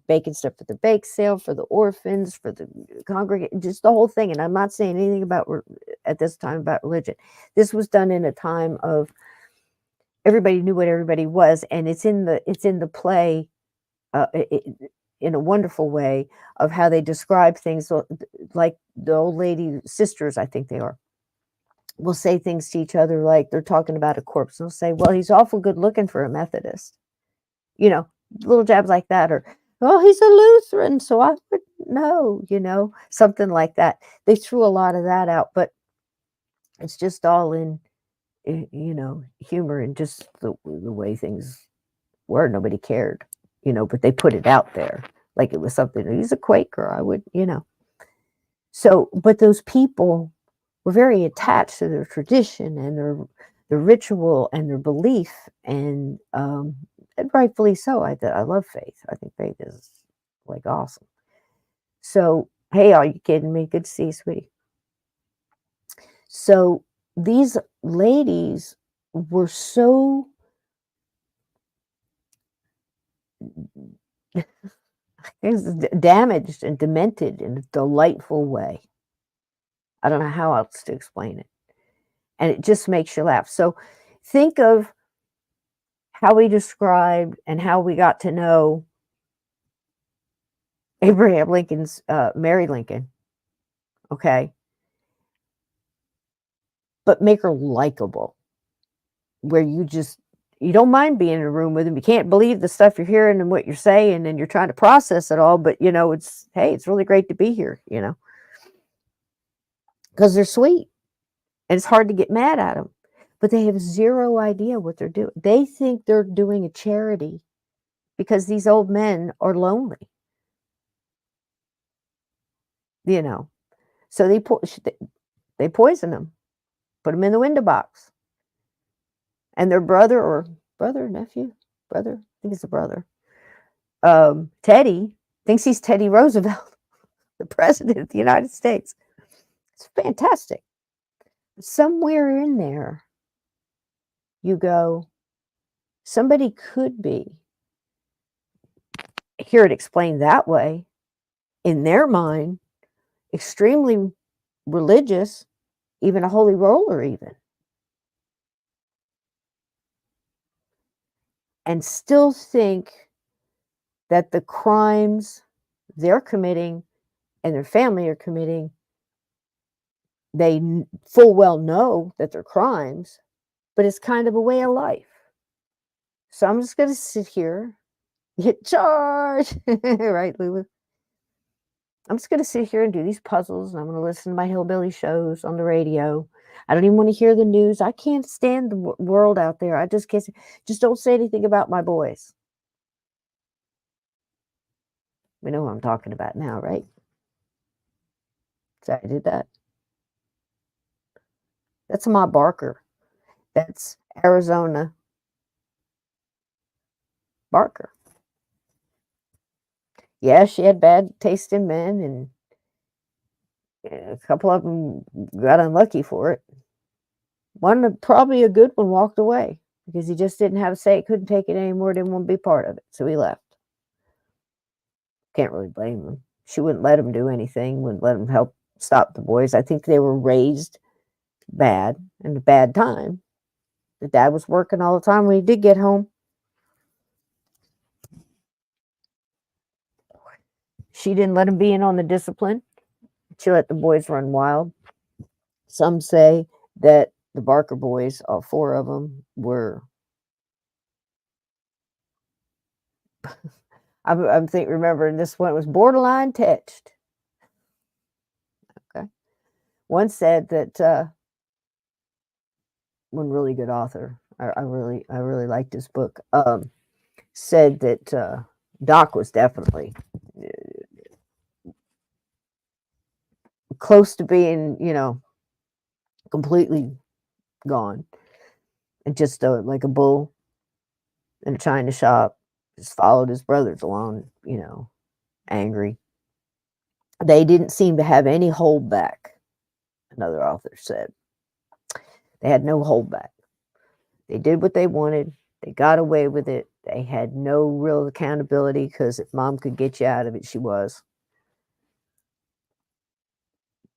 baking stuff for the bake sale, for the orphans, for the congregation, just the whole thing. And I'm not saying anything about at this time about religion. This was done in a time of everybody knew what everybody was, and it's in the play, in a wonderful way of how they describe things, like the old lady sisters, I think they are, will say things to each other like they're talking about a corpse. They'll say, "Well, he's awful good looking for a Methodist," you know, little jabs like that, or, "Oh, he's a Lutheran, so I would know," something like that. They threw a lot of that out, but it's just all in, humor and just the way things were. Nobody cared, but they put it out there like it was something. He's a Quaker. I would. So, but those people were very attached to their tradition and their ritual and their belief, and rightfully so. I love faith. I think faith is like awesome. So, hey, are you kidding me? Good to see you, sweetie. So these ladies were so damaged and demented in a delightful way. I don't know how else to explain it. And it just makes you laugh. So think of how we described and how we got to know Abraham Lincoln's Mary Lincoln. Okay. But make her likable, where you don't mind being in a room with them. You can't believe the stuff you're hearing and what you're saying, and you're trying to process it all. But it's really great to be here, because they're sweet, and it's hard to get mad at them. But they have zero idea what they're doing. They think they're doing a charity because these old men are lonely, So they poison them, put them in the window box, and their nephew, I think it's a brother. Teddy thinks he's Teddy Roosevelt, the president of the United States. It's fantastic. Somewhere in there, you go, somebody could be, hear it explained that way, in their mind, extremely religious, even a holy roller even, and still think that the crimes they're committing and their family are committing, they full well know that they're crimes, but it's kind of a way of life. So I'm just going to sit here, hit charge, right, Lulu? I'm just going to sit here and do these puzzles, and I'm going to listen to my hillbilly shows on the radio. I don't even want to hear the news. I can't stand the world out there. I just can't. Just don't say anything about my boys. We know what I'm talking about now, right? So I did that. That's Ma Barker. That's Arizona Barker. Yeah, she had bad taste in men, and a couple of them got unlucky for it. One, probably a good one, walked away because he just didn't have a say. Couldn't take it anymore. Didn't want to be part of it, so he left. Can't really blame him. She wouldn't let him do anything. Wouldn't let him help stop the boys. I think they were raised bad in a bad time. The dad was working all the time when he did get home. She didn't let him be in on the discipline. She let the boys run wild. Some say that the Barker boys, all four of them, were. I'm remembering this one was borderline touched. Okay. One said that one really good author, I really liked his book, said that Doc was definitely close to being, completely gone, and just like a bull. in a china shop, just followed his brothers along, angry. They didn't seem to have any holdback, another author said. They had no holdback. They did what they wanted. They got away with it. They had no real accountability because if mom could get you out of it, she was.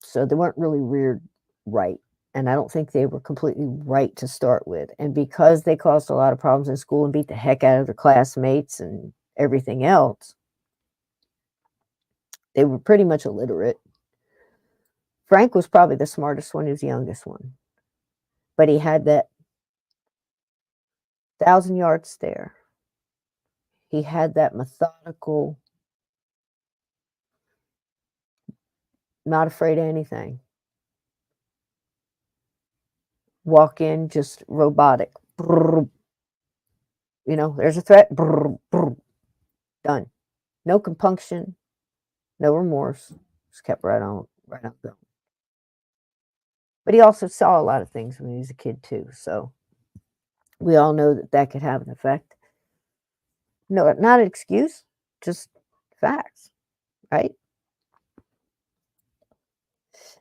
So they weren't really reared right. And I don't think they were completely right to start with. And because they caused a lot of problems in school and beat the heck out of their classmates and everything else, they were pretty much illiterate. Frank was probably the smartest one. He was the youngest one. But he had that 1,000-yard stare. He had that methodical, not afraid of anything. Walk in, just robotic. Brrr. There's a threat. Brrr, brrr. Done. No compunction, no remorse. Just kept right on going. But he also saw a lot of things when he was a kid too. So we all know that could have an effect. No, not an excuse, just facts, right?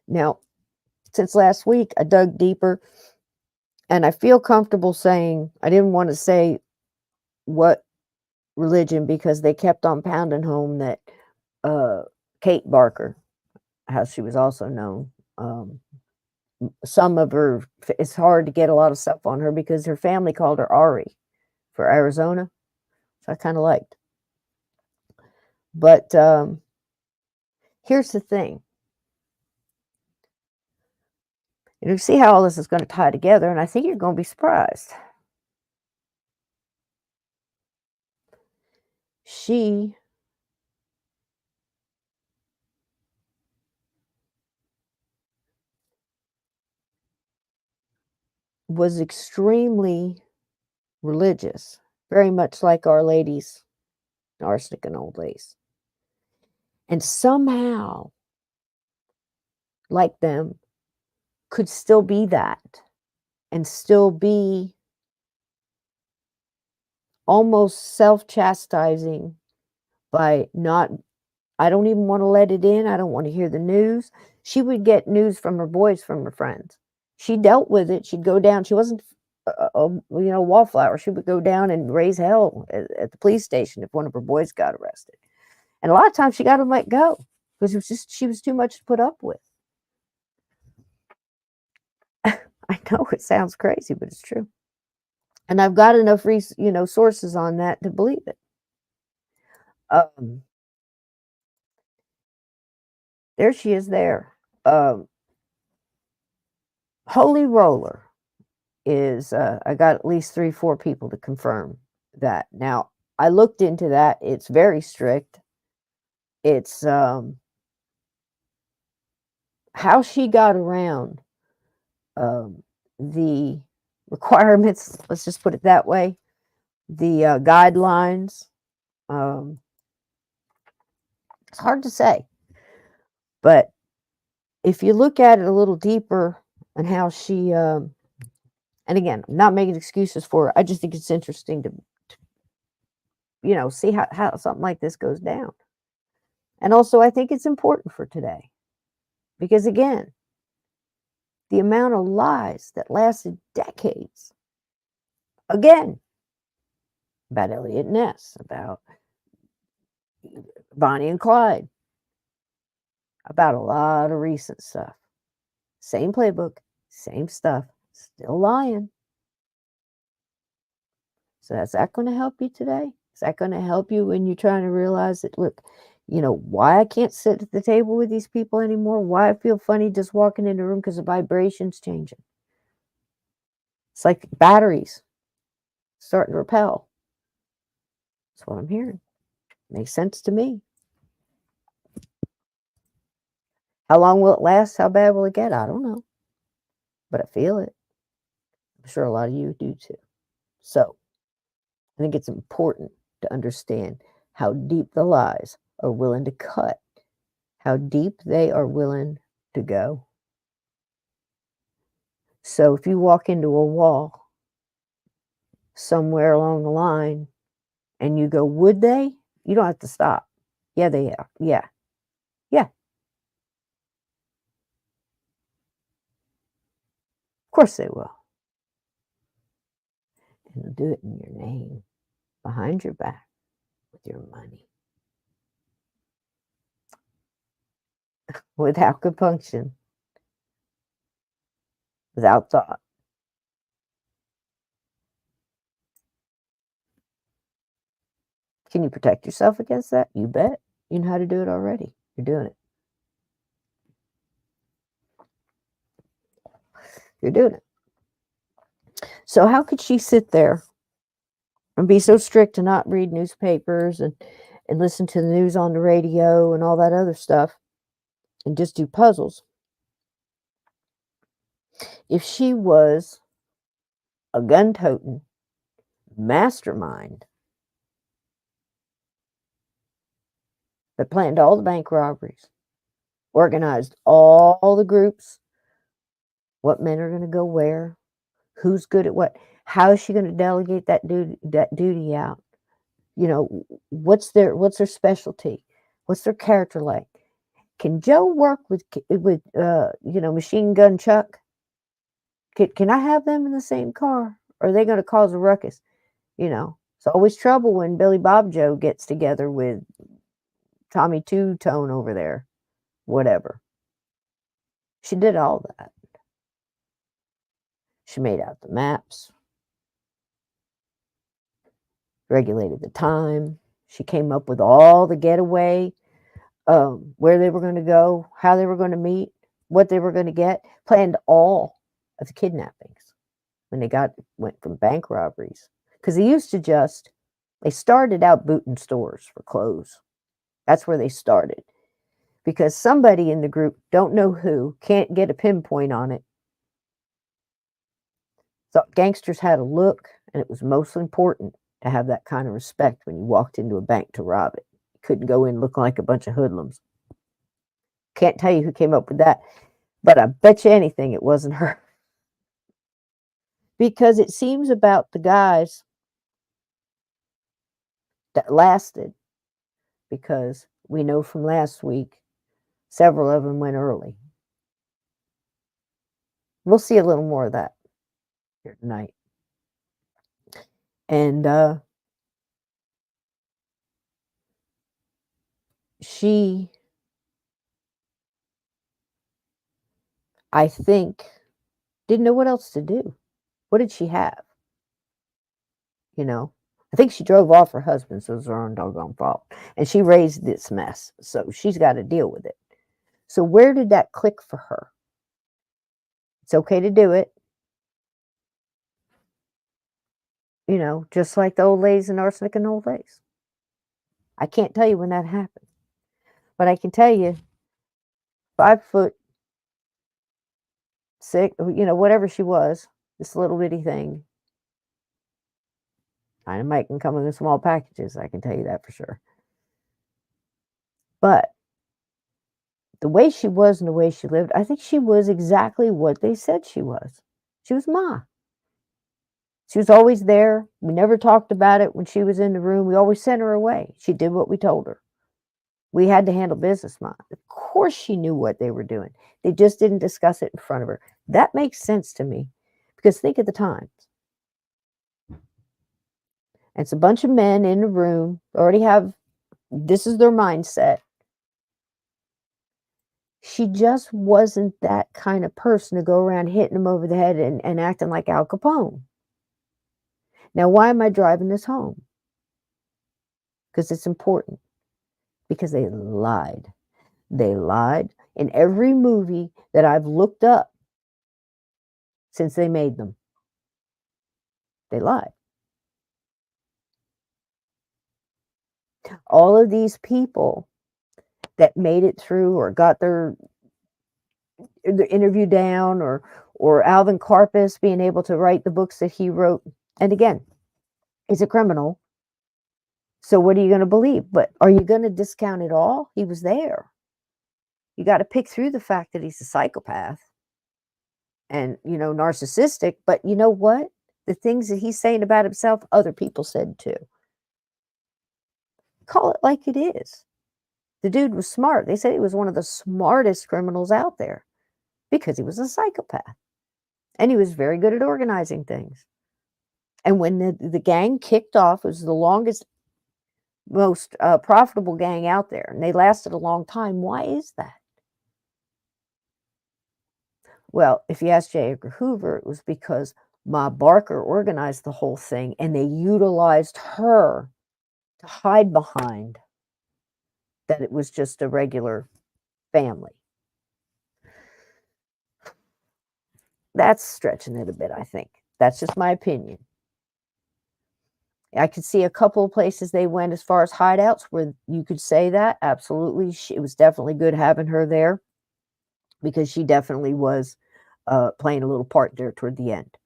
Now, since last week, I dug deeper, and I feel comfortable saying I didn't want to say what religion because they kept on pounding home that Kate Barker, how she was also known, some of her, it's hard to get a lot of stuff on her because her family called her Ari for Arizona, which I kind of liked. But here's the thing. You see how all this is going to tie together, and I think you're going to be surprised. She was extremely religious, very much like Our Lady's arsenic and old lace. And somehow, like them, could still be that and still be almost self-chastising by not, I don't even want to let it in. I don't want to hear the news. She would get news from her boys, from her friends. She dealt with it. She'd go down. She wasn't wallflower. She would go down and raise hell at the police station if one of her boys got arrested. And a lot of times she got them let go because she was too much to put up with. I know it sounds crazy, but it's true. And I've got enough sources on that to believe it. There she is there. Holy Roller is, I got at least 3-4 people to confirm that. Now, I looked into that. It's very strict. It's how she got around the requirements, let's just put it that way, the guidelines. It's hard to say. But if you look at it a little deeper and how she, and again, I'm not making excuses for her. I just think it's interesting to see how something like this goes down. And also, I think it's important for today because, again, the amount of lies that lasted decades, again, about Elliot Ness, about Bonnie and Clyde, about a lot of recent stuff. Same playbook, same stuff, still lying. So is that going to help you today? Is that going to help you when you're trying to realize that, look, why I can't sit at the table with these people anymore? Why I feel funny just walking in the room because the vibration's changing. It's like batteries starting to repel. That's what I'm hearing. Makes sense to me. How long will it last? How bad will it get? I don't know. But I feel it. I'm sure a lot of you do too. So I think it's important to understand how deep the lies are willing to cut, how deep they are willing to go. So if you walk into a wall, somewhere along the line and you go, would they? You don't have to stop. Yeah, they are. Yeah. Yeah. Of course they will. And they'll do it in your name, behind your back, with your money, without compunction, without thought. Can you protect yourself against that? You bet. You know how to do it already. You're doing it. You're doing it. So how could she sit there and be so strict to not read newspapers and listen to the news on the radio and all that other stuff and just do puzzles if she was a gun-toting mastermind that planned all the bank robberies, organized all the groups, what men are going to go where, who's good at what, how is she going to delegate that duty out? You know, what's their specialty? What's their character like? Can Joe work with Machine Gun Chuck? Can I have them in the same car? Or are they going to cause a ruckus? It's always trouble when Billy Bob Joe gets together with Tommy Two Tone over there. Whatever. She did all that. She made out the maps, regulated the time. She came up with all the getaway, where they were going to go, how they were going to meet, what they were going to get, planned all of the kidnappings when went from bank robberies. Because they started out booting stores for clothes. That's where they started. Because somebody in the group, don't know who, can't get a pinpoint on it, thought gangsters had a look, and it was most important to have that kind of respect when you walked into a bank to rob it. You couldn't go in looking like a bunch of hoodlums. Can't tell you who came up with that, but I bet you anything it wasn't her. Because it seems about the guys that lasted, because we know from last week, several of them went early. We'll see a little more of that here tonight. And she, I think, didn't know what else to do. What did she have? I think she drove off her husband, so it was her own doggone fault. And she raised this mess, so she's got to deal with it. So where did that click for her? It's okay to do it. Just like the old ladies in Arsenic and Old Lace. I can't tell you when that happened. But I can tell you, 5'6", whatever she was, this little bitty thing. Dynamite can come in small packages, I can tell you that for sure. But the way she was and the way she lived, I think she was exactly what they said she was. She was Ma. She was always there. We never talked about it when she was in the room. We always sent her away. She did what we told her. We had to handle business, Ma. Of course she knew what they were doing. They just didn't discuss it in front of her. That makes sense to me, because think of the times. It's a bunch of men in a room, this is their mindset. She just wasn't that kind of person to go around hitting them over the head and acting like Al Capone. Now, why am I driving this home? Because it's important. Because they lied. They lied in every movie that I've looked up since they made them. They lied. All of these people that made it through or got their interview down, or Alvin Karpis being able to write the books that he wrote. And again, he's a criminal. So what are you going to believe? But are you going to discount it all? He was there. You got to pick through the fact that he's a psychopath and, narcissistic. But you know what? the things that he's saying about himself, other people said too. Call it like it is. The dude was smart. They said he was one of the smartest criminals out there because he was a psychopath. And he was very good at organizing things. And when the gang kicked off, it was the longest, most profitable gang out there, and they lasted a long time. Why is that? Well, if you ask J. Edgar Hoover, it was because Ma Barker organized the whole thing, and they utilized her to hide behind that it was just a regular family. That's stretching it a bit, I think. That's just my opinion. I could see a couple of places they went as far as hideouts where you could say that. Absolutely. It was definitely good having her there because she definitely was playing a little part there toward the end.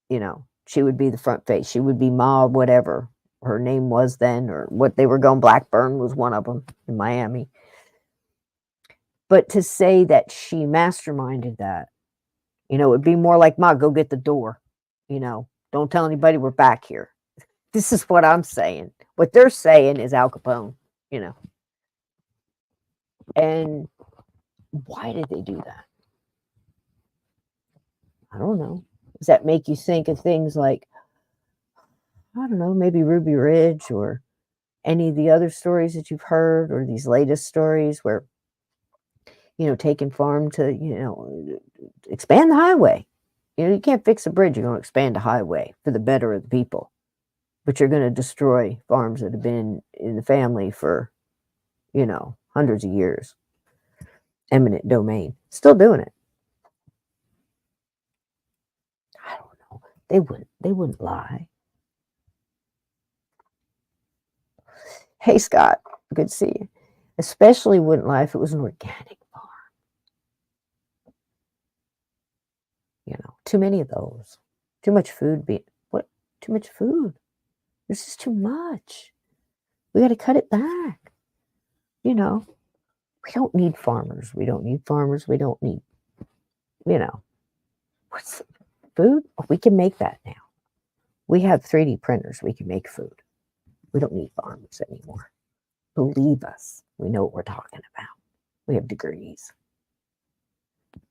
You know, she would be the front face. She would be Ma, whatever her name was then, or what they were going. Blackburn was one of them in Miami. But to say that she masterminded that, you know, it'd be more like, Ma, go get the door. You know, don't tell anybody we're back here. This is what I'm saying. What they're saying is Al Capone, you know. And why did they do that? I don't know. Does that make you think of things like, I don't know, maybe Ruby Ridge or any of the other stories that you've heard, or these latest stories where, you know, taking farm to, you know, expand the highway. You know, you can't fix a bridge, you're going to expand a highway for the better of the people. But you're going to destroy farms that have been in the family for, you know, hundreds of years. Eminent domain. Still doing it. I don't know. They wouldn't lie. Hey, Scott, good to see you. Especially wouldn't lie if it was an organic farm. You know, too many of those. Too much food. What? Too much food. This is too much. We got to cut it back. You know, we don't need farmers. We don't need farmers. We don't need, you know, what's food? Oh, we can make that now. We have 3D printers. We can make food. We don't need farmers anymore. Believe us. We know what we're talking about. We have degrees.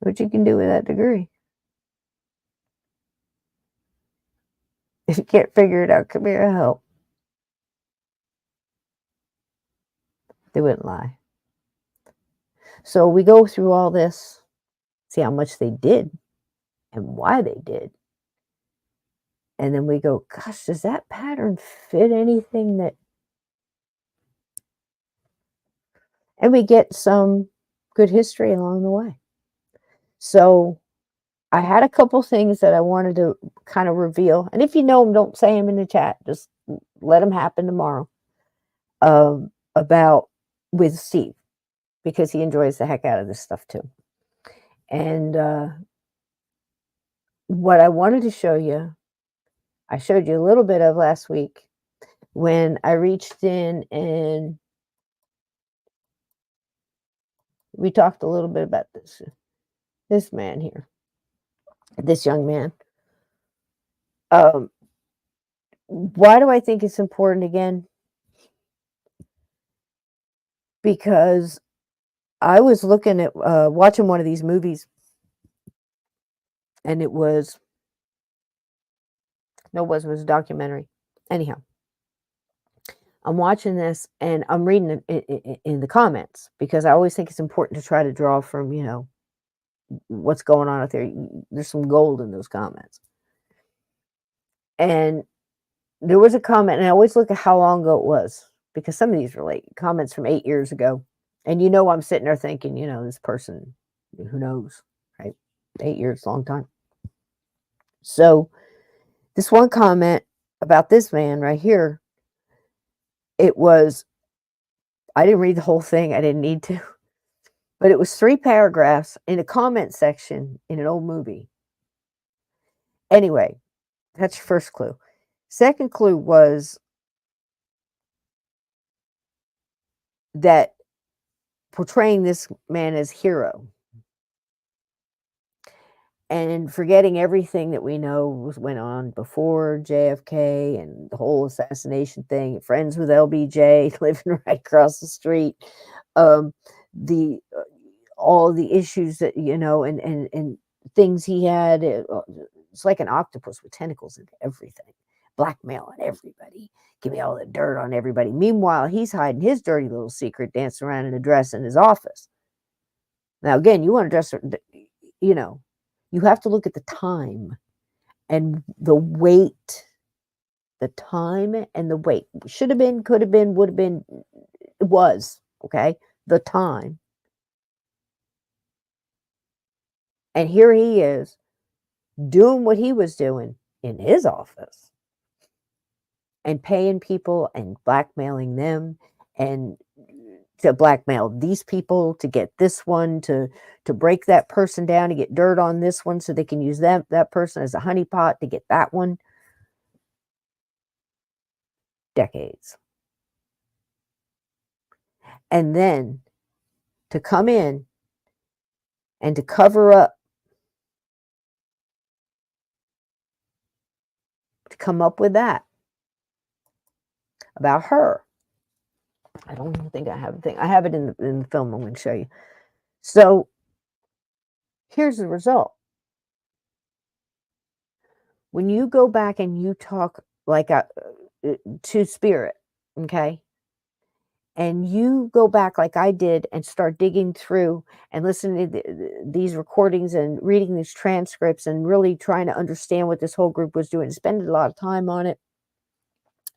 What you can do with that degree? If you can't figure it out, come here and help. They wouldn't lie. So we go through all this, see how much they did and why they did. And then we go, gosh, does that pattern fit anything that... And we get some good history along the way. So I had a couple things that I wanted to kind of reveal. And if you know them, don't say them in the chat. Just let them happen tomorrow. About with Steve, because he enjoys the heck out of this stuff too. And what I wanted to show you, I showed you a little bit of last week when I reached in and we talked a little bit about this man here, this young man. Why do I think it's important again? Because I was looking at watching one of these movies, and it was a documentary. Anyhow, I'm watching this and I'm reading it in the comments, because I always think it's important to try to draw from, you know, what's going on out there. There's some gold in those comments. And there was a comment, and I always look at how long ago it was, because some of these are like comments from 8 years ago. And you know, I'm sitting there thinking, you know, this person, who knows, right? 8 years, long time. So this one comment about this man right here, it was, I didn't read the whole thing. I didn't need to. But it was 3 paragraphs in a comment section in an old movie. Anyway, that's your first clue. Second clue was that portraying this man as hero. and forgetting everything that we know went on before JFK and the whole assassination thing, friends with LBJ, living right across the street, um, the all the issues that, and things he had. It's like an octopus with tentacles and everything, blackmailing everybody, give me all the dirt on everybody. Meanwhile, he's hiding his dirty little secret, dancing around in a dress in his office. Now, again, you want to dress, you have to look at the time and the weight, the time and the weight. Should have been, could have been, would have been, it was, okay? The time. And here he is doing what he was doing in his office and paying people and blackmailing them and to blackmail these people to get this one to break that person down, to get dirt on this one so they can use that person as a honeypot to get that one. Decades. And then to come in and to cover up, to come up with that about her. I don't even think I have a thing. I have it in the film I'm going to show you. So here's the result. When you go back and you talk like to spirit, okay, and you go back like I did and start digging through and listening to these recordings and reading these transcripts and really trying to understand what this whole group was doing, spending a lot of time on it.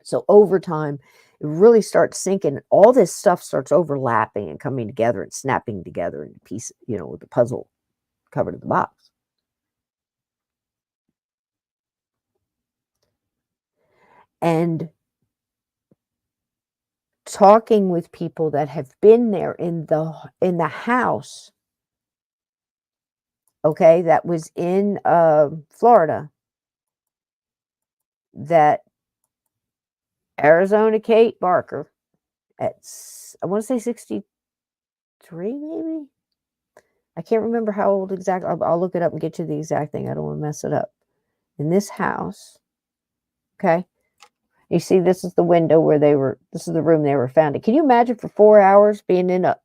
So over time, it really starts sinking. All this stuff starts overlapping and coming together and snapping together in a piece, with the puzzle covered in the box. And talking with people that have been there in the house, okay, that was in Florida, that Arizona Kate Barker at, I want to say 63, maybe. I can't remember how old exactly. I'll look it up and get you the exact thing. I don't want to mess it up. In this house, okay, you see, this is the window where this is the room they were found in. Can you imagine for 4 hours being of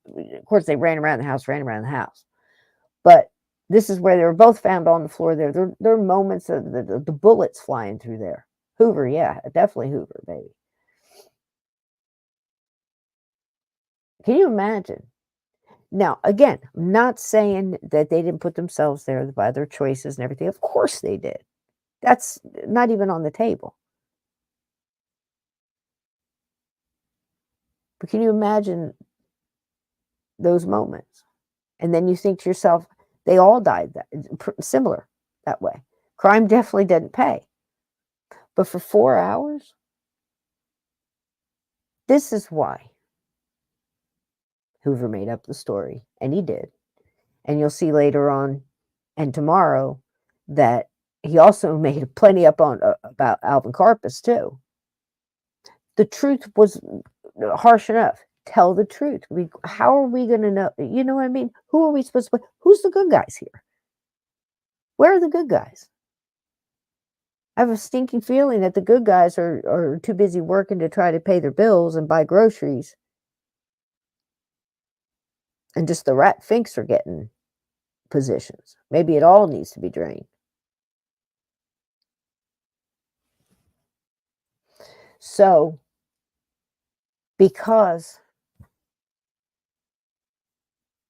course, they ran around the house. But this is where they were both found on the floor there. There are moments of the bullets flying through there. Hoover, yeah, definitely Hoover, baby. Can you imagine? Now, again, I'm not saying that they didn't put themselves there by their choices and everything. Of course they did. That's not even on the table. But can you imagine those moments? And then you think to yourself, they all died similar that way. Crime definitely didn't pay. But for 4 hours, this is why Hoover made up the story, and he did. And you'll see later on and tomorrow that he also made plenty up on about Alvin Karpis too. The truth was harsh enough. Tell the truth. How are we going to know? You know what I mean? Who are we supposed to? Who's the good guys here? Where are the good guys? I have a stinking feeling that the good guys are too busy working to try to pay their bills and buy groceries. And just the rat finks are getting positions. Maybe it all needs to be drained. So, because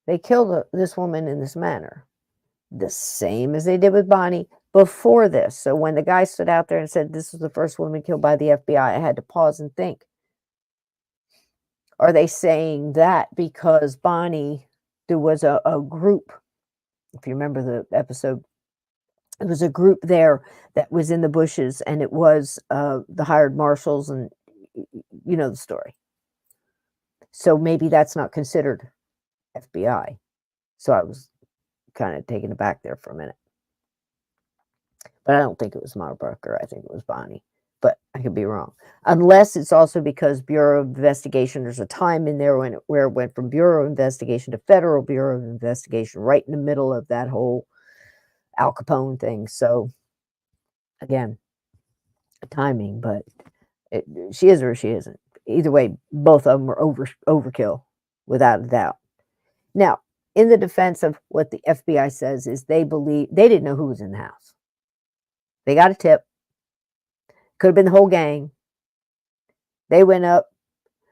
they killed this woman in this manner, the same as they did with Bonnie before this. So when the guy stood out there and said, this was the first woman killed by the FBI, I had to pause and think. Are they saying that because Bonnie, there was a group, if you remember the episode, it was a group there that was in the bushes, and it was the hired marshals, and you know the story. So maybe that's not considered FBI. So I was kind of taken aback there for a minute. But I don't think it was Mara Barker. I think it was Bonnie. But I could be wrong. Unless it's also because Bureau of Investigation, there's a time in there where it went from Bureau of Investigation to Federal Bureau of Investigation, right in the middle of that whole Al Capone thing. So again, timing, but she is or she isn't. Either way, both of them were overkill, without a doubt. Now, in the defense of what the FBI says is they believe they didn't know who was in the house. They got a tip. Could have been the whole gang. They went up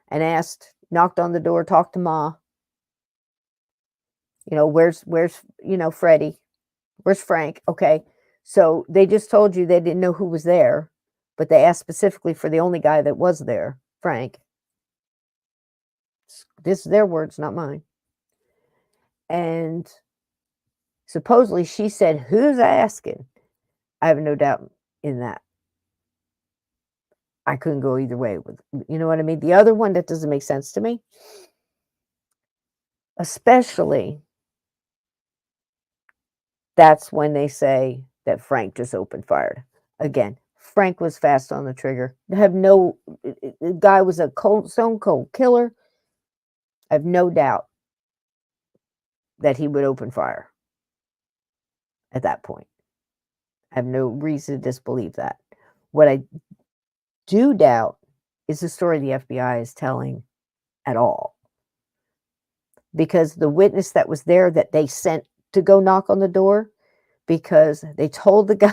and asked, knocked on the door, talked to Ma. Where's Freddie? Where's Frank? Okay. So they just told you they didn't know who was there, but they asked specifically for the only guy that was there, Frank. This is their words, not mine. And supposedly she said, "Who's asking?" I have no doubt in that. I couldn't go either way with, you know what I mean? The other one that doesn't make sense to me, especially that's when they say that Frank just opened fire. Again, Frank was fast on the trigger. The guy was a stone cold killer. I have no doubt that he would open fire at that point. I have no reason to disbelieve that. What I do doubt is the story the FBI is telling at all. Because the witness that was there that they sent to go knock on the door, because they told the guy,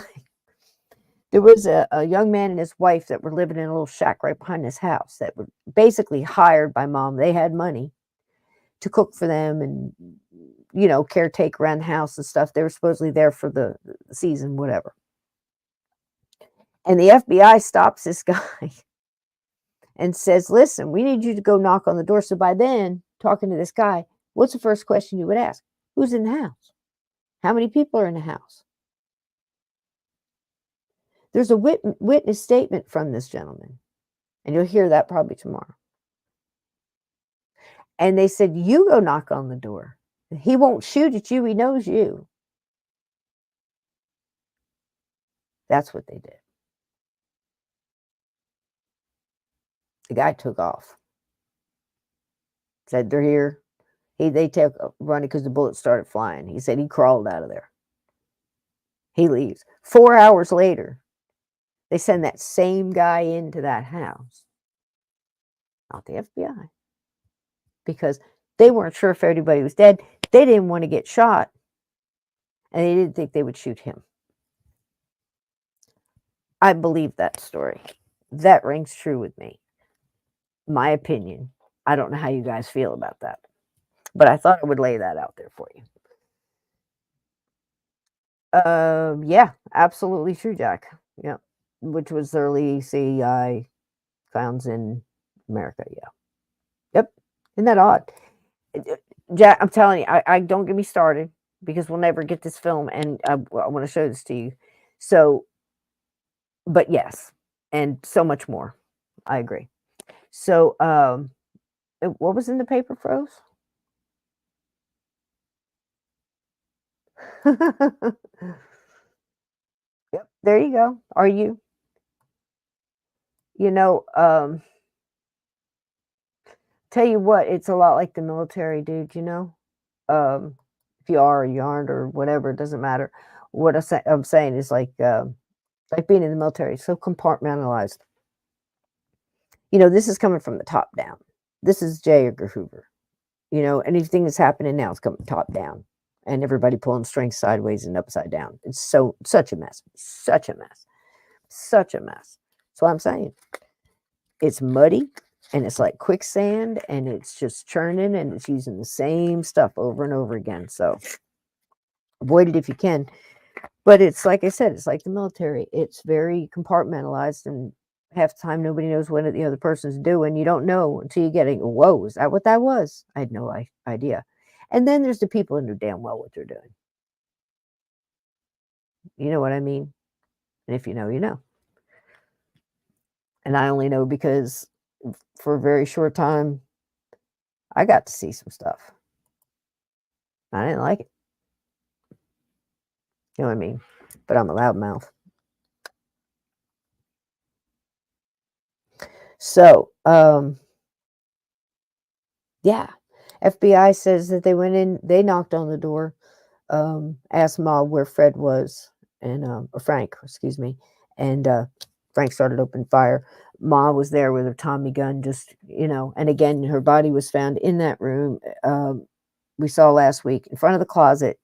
there was a young man and his wife that were living in a little shack right behind his house that were basically hired by Mom. They had money to cook for them and, caretake around the house and stuff. They were supposedly there for the season, whatever. And the FBI stops this guy and says, "Listen, we need you to go knock on the door." So by then, talking to this guy, what's the first question you would ask? Who's in the house? How many people are in the house? There's a witness statement from this gentleman, and you'll hear that probably tomorrow. And they said, "You go knock on the door. He won't shoot at you. He knows you." That's what they did. The guy took off. Said, "They're here." They took running because the bullets started flying. He said he crawled out of there. He leaves. 4 hours later, they send that same guy into that house. Not the FBI. Because they weren't sure if everybody was dead. They didn't want to get shot. And they didn't think they would shoot him. I believe that story. That rings true with me. My opinion. I don't know how you guys feel about that. But I thought I would lay that out there for you. Yeah, absolutely true, Jack. Yeah. Which was the early CI founds in America. Yeah. Yep. Isn't that odd? Jack, I'm telling you, I don't get me started because we'll never get this film, and I want to show this to you. So, but yes, and so much more. I agree. So, what was in the paper, froze? Yep, there you go. Are you? You know, tell you what, it's a lot like the military, dude. If you are or you aren't or whatever, it doesn't matter. What I'm saying is like being in the military, so compartmentalized. This is coming from the top down. This is J. Edgar Hoover. Anything that's happening now is coming top down, and everybody pulling strings sideways and upside down. It's such a mess, such a mess, such a mess. So I'm saying it's muddy and it's like quicksand and it's just churning and it's using the same stuff over and over again. So avoid it if you can. But it's like I said, it's like the military. It's very compartmentalized, and half the time nobody knows what the other person's doing. You don't know until you get it. Whoa, is that what that was? I had no idea. And then there's the people who know damn well what they're doing. You know what I mean? And if you know, you know. And I only know because for a very short time, I got to see some stuff. I didn't like it. You know what I mean? But I'm a loudmouth. So, yeah. FBI says that they went in, they knocked on the door. asked Ma where Fred was, and or Frank, excuse me, and Frank started opening fire. Ma was there with her Tommy gun, just and again, her body was found in that room. We saw last week in front of the closet.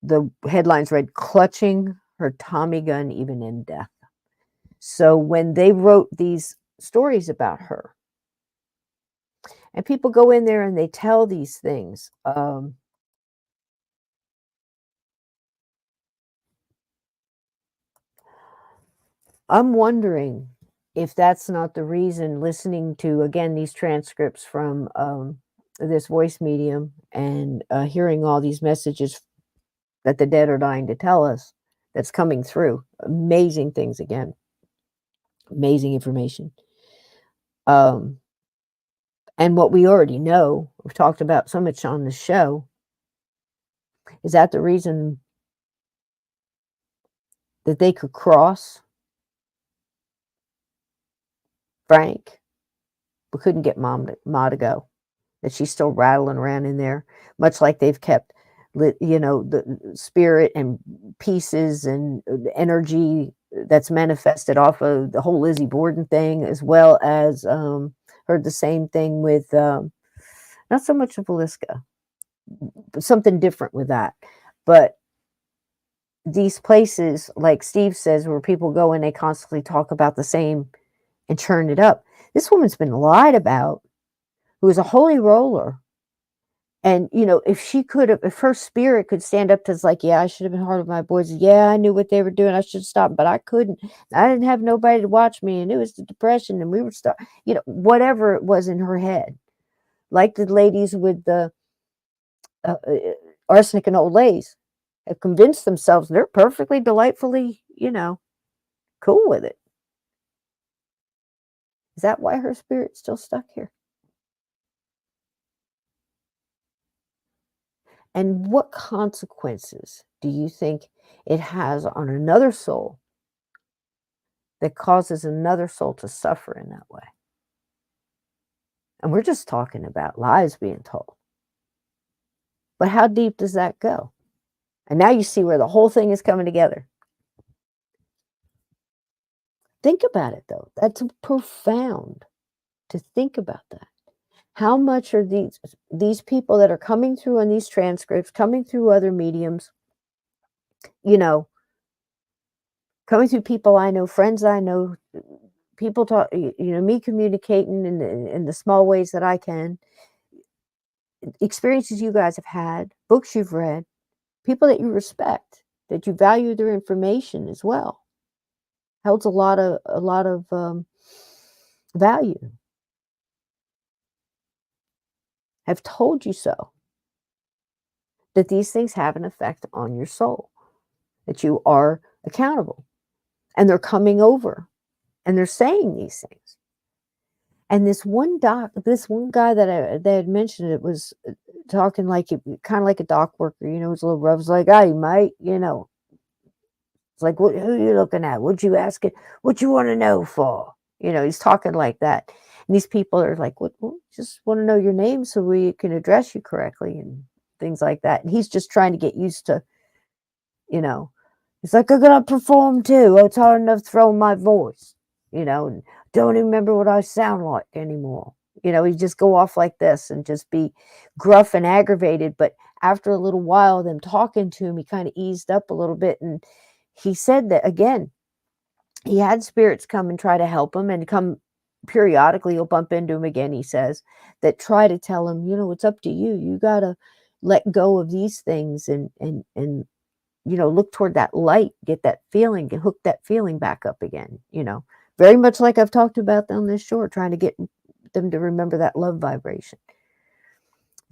The headlines read, "Clutching her Tommy gun even in death." So when they wrote these stories about her, and people go in there and they tell these things. I'm wondering if that's not the reason, listening to, again, these transcripts from this voice medium and hearing all these messages that the dead are dying to tell us that's coming through. Amazing things, again, amazing information. Um, and what we already know, we've talked about so much on the show, is that the reason that they could cross Frank, but couldn't get Ma to go? That she's still rattling around in there, much like they've kept the spirit and pieces and energy that's manifested off of the whole Lizzie Borden thing, as well as heard the same thing with not so much of Velisca, but something different with that. But these places, like Steve says, where people go and they constantly talk about the same and churn it up. This woman's been lied about, who is a holy roller. And, if she could have, if her spirit could stand up to, it's like, yeah, I should have been hard with my boys. Yeah, I knew what they were doing. I should have stopped, but I couldn't. I didn't have nobody to watch me, and it was the depression, and we were stuck, whatever it was in her head. Like the ladies with the arsenic and old lays have convinced themselves they're perfectly delightfully, cool with it. Is that why her spirit's still stuck here? And what consequences do you think it has on another soul that causes another soul to suffer in that way? And we're just talking about lies being told. But how deep does that go? And now you see where the whole thing is coming together. Think about it, though. That's profound to think about that. How much are these people that are coming through on these transcripts, coming through other mediums, coming through people I know, friends I know, people talk, me communicating in the small ways that I can, experiences you guys have had, books you've read, people that you respect, that you value their information as well, holds a lot of value, have told you so, that these things have an effect on your soul, that you are accountable, and they're coming over, and they're saying these things. And this one guy that had mentioned it was talking like kind of like a dock worker, was a little rough. It's like, "Hey, mate, it's like, who are you looking at? What you asking? What you want to know for?" He's talking like that. And these people are like, "What? Just want to know your name so we can address you correctly," and things like that. And he's just trying to get used to, you know, it's like, "I'm gonna perform too. It's hard enough throwing my voice, and don't even remember what I sound like anymore." He just go off like this and just be gruff and aggravated. But after a little while, them talking to him, he kind of eased up a little bit. And he said that again, he had spirits come and try to help him, and come periodically. He'll bump into him again, he says, that try to tell him, it's up to you. You gotta let go of these things and look toward that light, get that feeling, hook that feeling back up again, very much like I've talked about on this shore, trying to get them to remember that love vibration.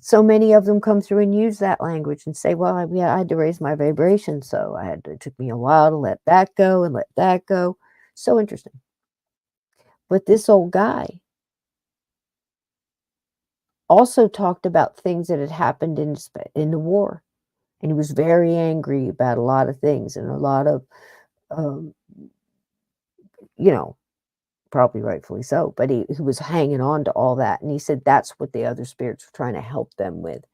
So many of them come through and use that language and say, well, I had to raise my vibration, so it took me a while to let that go and let that go. So interesting. But this old guy also talked about things that had happened in the war. And he was very angry about a lot of things, and a lot of, um, you know, probably rightfully so, but he was hanging on to all that. And he said that's what the other spirits were trying to help them with.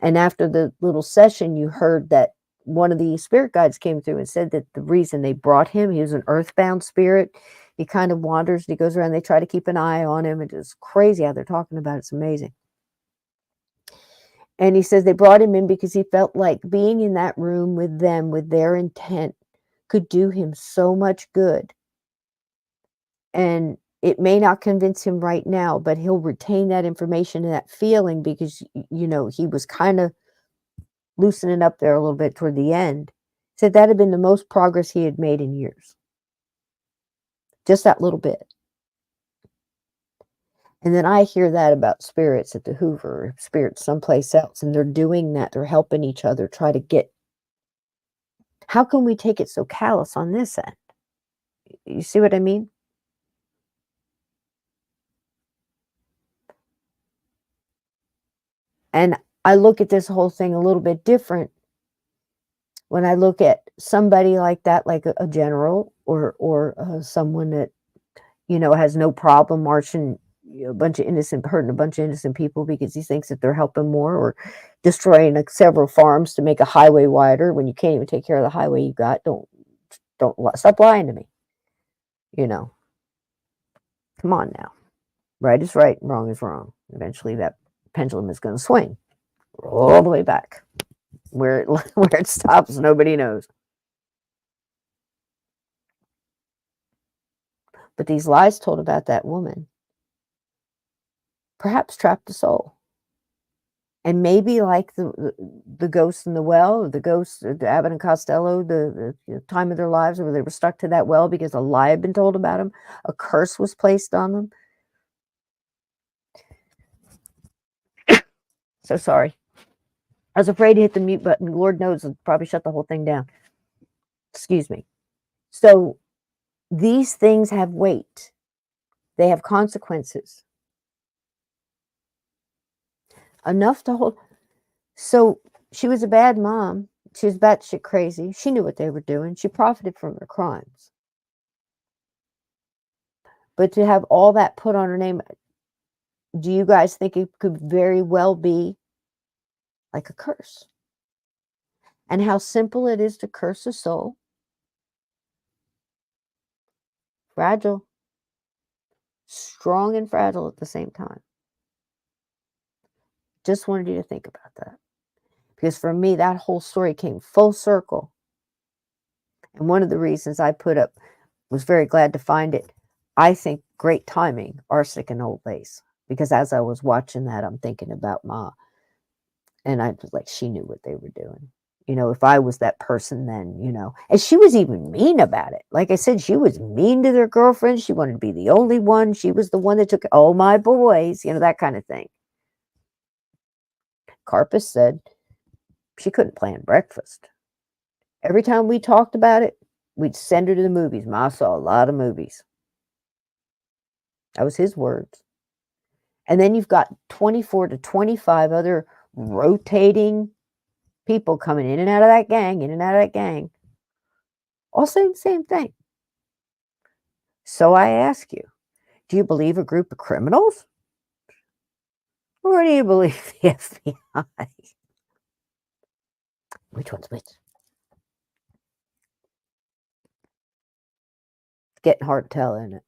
And after the little session, you heard that one of the spirit guides came through and said that the reason they brought him, he was an earthbound spirit. He kind of wanders and he goes around. They try to keep an eye on him. It's crazy how they're talking about it. It's amazing. And he says they brought him in because he felt like being in that room with them, with their intent, could do him so much good. And it may not convince him right now, but he'll retain that information and that feeling because, he was kind of loosening up there a little bit toward the end. Said that had been the most progress he had made in years. Just that little bit. And then I hear that about spirits at the Hoover, or spirits someplace else, and they're doing that. They're helping each other try to get. How can we take it so callous on this end? You see what I mean? And I look at this whole thing a little bit different when I look at somebody like that, like a general or someone that has no problem marching hurting a bunch of innocent people because he thinks that they're helping more, or destroying several farms to make a highway wider when you can't even take care of the highway you got. Don't stop lying to me. Come on now. Right is right and wrong is wrong. Eventually that pendulum is going to swing all the way back. Where it stops, nobody knows. But these lies told about that woman perhaps trapped a soul. And maybe like the ghost in the well, or the ghost, or the Abbott and Costello, the time of their lives where they were stuck to that well because a lie had been told about them, a curse was placed on them. So sorry. I was afraid to hit the mute button. Lord knows I'd probably shut the whole thing down. Excuse me. So these things have weight. They have consequences. Enough to hold. So she was a bad mom. She was batshit crazy. She knew what they were doing. She profited from their crimes. But to have all that put on her name, do you guys think it could very well be like a curse? And how simple it is to curse a soul. Fragile. Strong and fragile at the same time. Just wanted you to think about that. Because for me, that whole story came full circle. And one of the reasons I put up, was very glad to find it, I think great timing, arsenic and old lace. Because as I was watching that, I'm thinking about Ma. And I was like, she knew what they were doing. If I was that person then, and she was even mean about it. Like I said, she was mean to their girlfriends. She wanted to be the only one. She was the one that took, oh, my boys, that kind of thing. Karpis said she couldn't plan breakfast. Every time we talked about it, we'd send her to the movies. Ma saw a lot of movies. That was his words. And then you've got 24 to 25 other rotating people coming in and out of that gang, all saying the same thing. So I ask you, do you believe a group of criminals? Or do you believe the FBI? Which one's which? It's getting hard to tell, isn't it?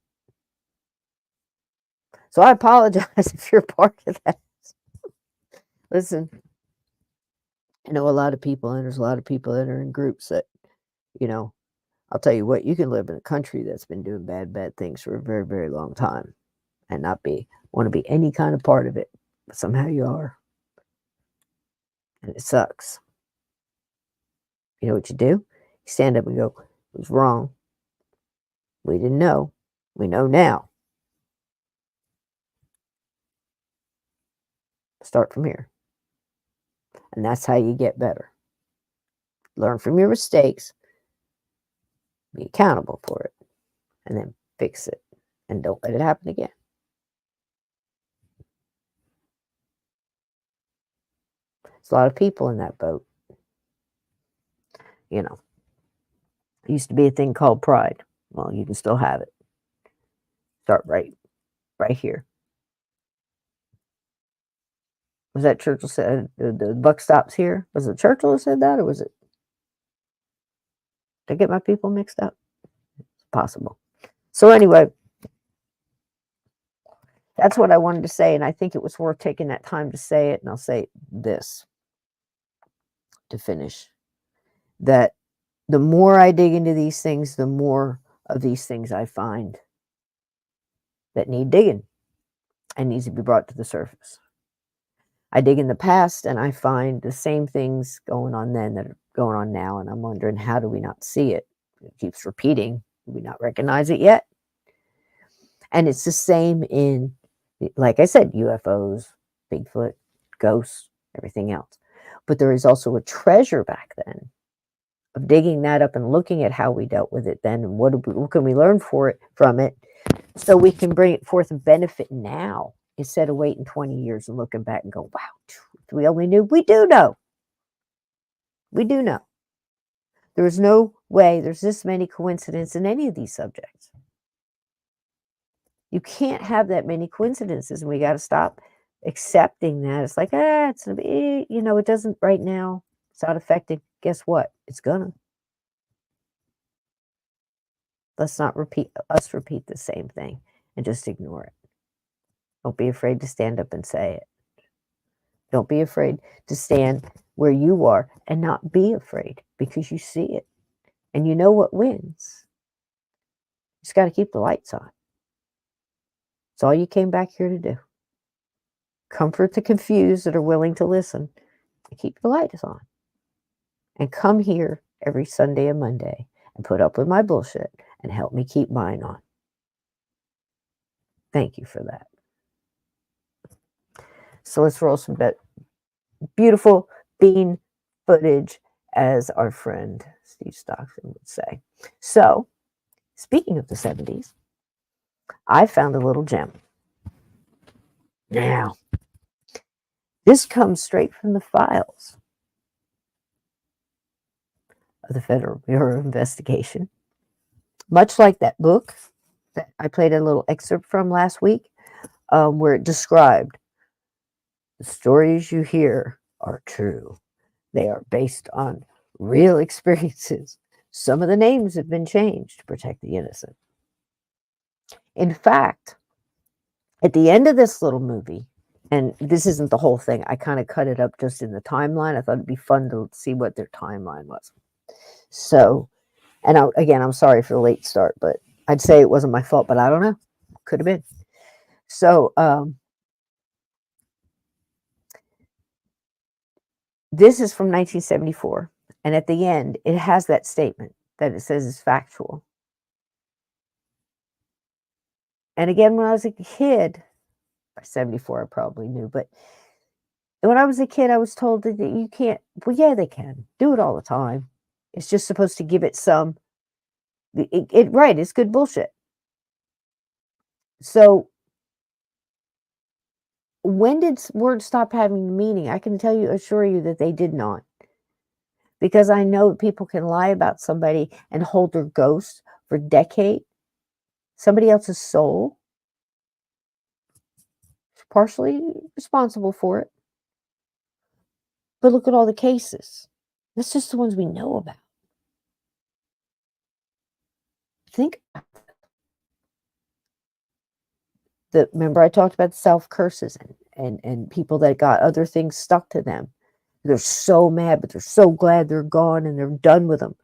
So I apologize if you're part of that. Listen, I know a lot of people, and there's a lot of people that are in groups that, I'll tell you what, you can live in a country that's been doing bad things for a very, very long time and not want to be any kind of part of it. But somehow you are. And it sucks. You know what you do? You stand up and go, it was wrong. We didn't know. We know now. Start from here. And that's how you get better. Learn from your mistakes. Be accountable for it. And then fix it. And don't let it happen again. There's a lot of people in that boat. It used to be a thing called pride. Well, you can still have it. Start right here. Was that Churchill said the buck stops here? Was it Churchill who said that, or was it? Did I get my people mixed up? It's possible. So anyway, that's what I wanted to say, and I think it was worth taking that time to say it. And I'll say this to finish: that the more I dig into these things, the more of these things I find that need digging and needs to be brought to the surface. I dig in the past and I find the same things going on then that are going on now, and I'm wondering, how do we not see it? It keeps repeating. Do we not recognize it yet? And it's the same in, like I said, UFOs, Bigfoot, ghosts, everything else. But there is also a treasure back then of digging that up and looking at how we dealt with it then, and what can we learn from it, so we can bring it forth and benefit now, instead of waiting 20 years and looking back and go, wow, if we only knew. We do know. We do know. There is no way there's this many coincidences in any of these subjects. You can't have that many coincidences, and we got to stop accepting that. It's like, it doesn't right now. It's not affecting. Guess what? It's gonna. Let's not repeat the same thing and just ignore it. Don't be afraid to stand up and say it. Don't be afraid to stand where you are and not be afraid, because you see it and you know what wins. You just got to keep the lights on. It's all you came back here to do. Comfort the confused that are willing to listen, and keep the lights on. And come here every Sunday and Monday and put up with my bullshit and help me keep mine on. Thank you for that. So let's roll some beautiful bean footage, as our friend Steve Stockton would say. So, speaking of the 70s, I found a little gem. Now, this comes straight from the files of the Federal Bureau of Investigation. Much like that book that I played a little excerpt from last week, where it described the stories you hear are true. They are based on real experiences. Some of the names have been changed to protect the innocent. In fact, at the end of this little movie, and this isn't the whole thing, I kind of cut it up just in the timeline. I thought it'd be fun to see what their timeline was. So, and again, I'm sorry for the late start, but I'd say it wasn't my fault, but I don't know. Could have been. So, this is from 1974. And at the end, it has that statement that it says is factual. And again, when I was a kid, by 74, I probably knew, but when I was a kid, I was told that you can't. Well, yeah, they can do it all the time. It's just supposed to give it some. Right? It's good bullshit. So, when did words stop having meaning? I can assure you that they did not, because I know people can lie about somebody and hold their ghost for decades. Somebody else's soul, partially responsible for it. But look at all the cases. That's just the ones we know about. Think that. Remember I talked about self curses and people that got other things stuck to them. They're so mad, but they're so glad they're gone and they're done with them.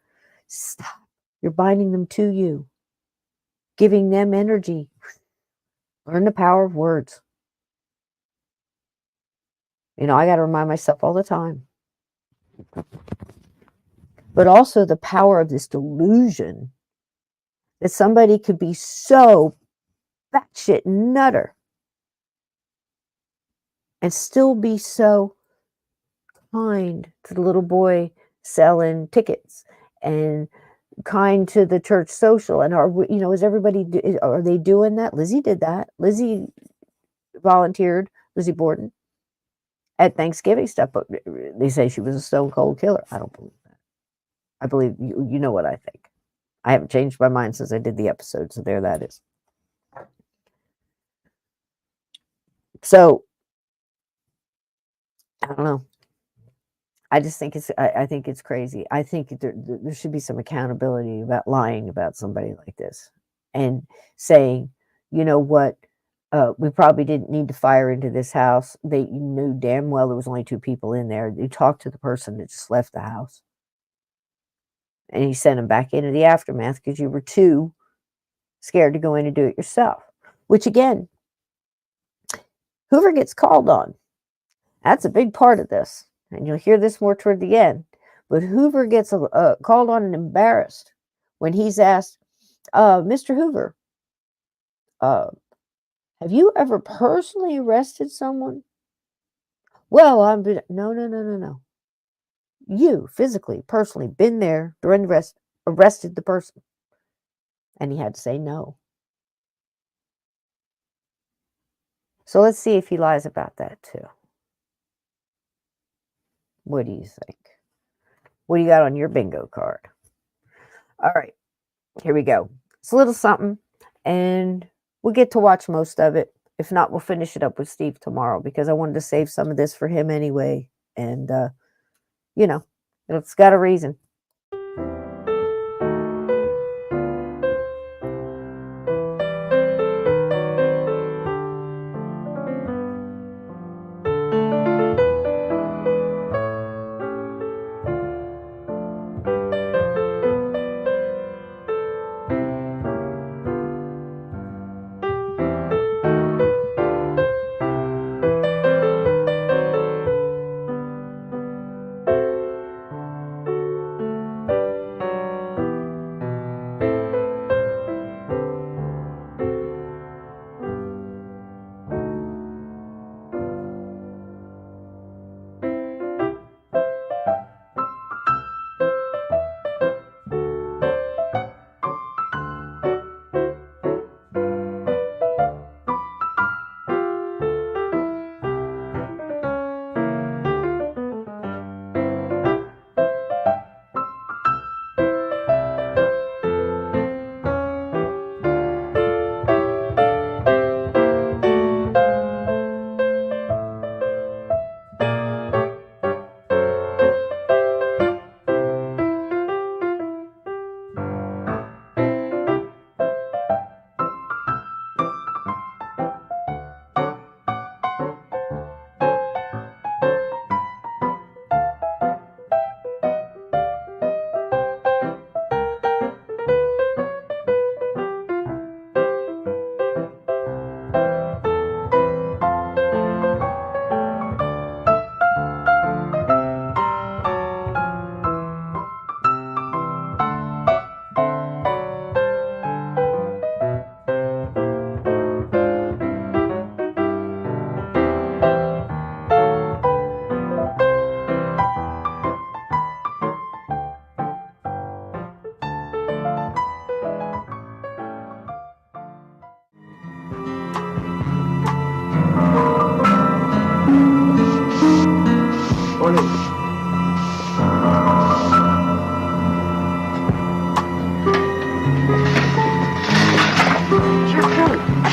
Stop. You're binding them to you, giving them energy. Learn the power of words. I got to remind myself all the time. But also the power of this delusion that somebody could be so batshit nutter and still be so kind to the little boy selling tickets and kind to the church social. And is everybody, are they doing that? Lizzie did that. Lizzie volunteered, Lizzie Borden, at Thanksgiving stuff, but they say she was a stone cold killer. I don't believe that. I believe you know what I think. I haven't changed my mind since I did the episode, so there that is. So I don't know. I just think I think it's crazy. I think there should be some accountability about lying about somebody like this and saying, you know what, we probably didn't need to fire into this house. They knew damn well there was only 2 people in there. You talked to the person that just left the house. And you sent them back into the aftermath because you were too scared to go in and do it yourself. Which again, Hoover gets called on. That's a big part of this. And you'll hear this more toward the end. But Hoover gets called on and embarrassed when he's asked, Mr. Hoover, have you ever personally arrested someone? Well, no. You physically, personally been there during the arrest, arrested the person. And he had to say no. So let's see if he lies about that too. What do you think? What do you got on your bingo card? All right, here we go. It's a little something, and we'll get to watch most of it. If not, we'll finish it up with Steve tomorrow because I wanted to save some of this for him anyway. And, you know, it's got a reason.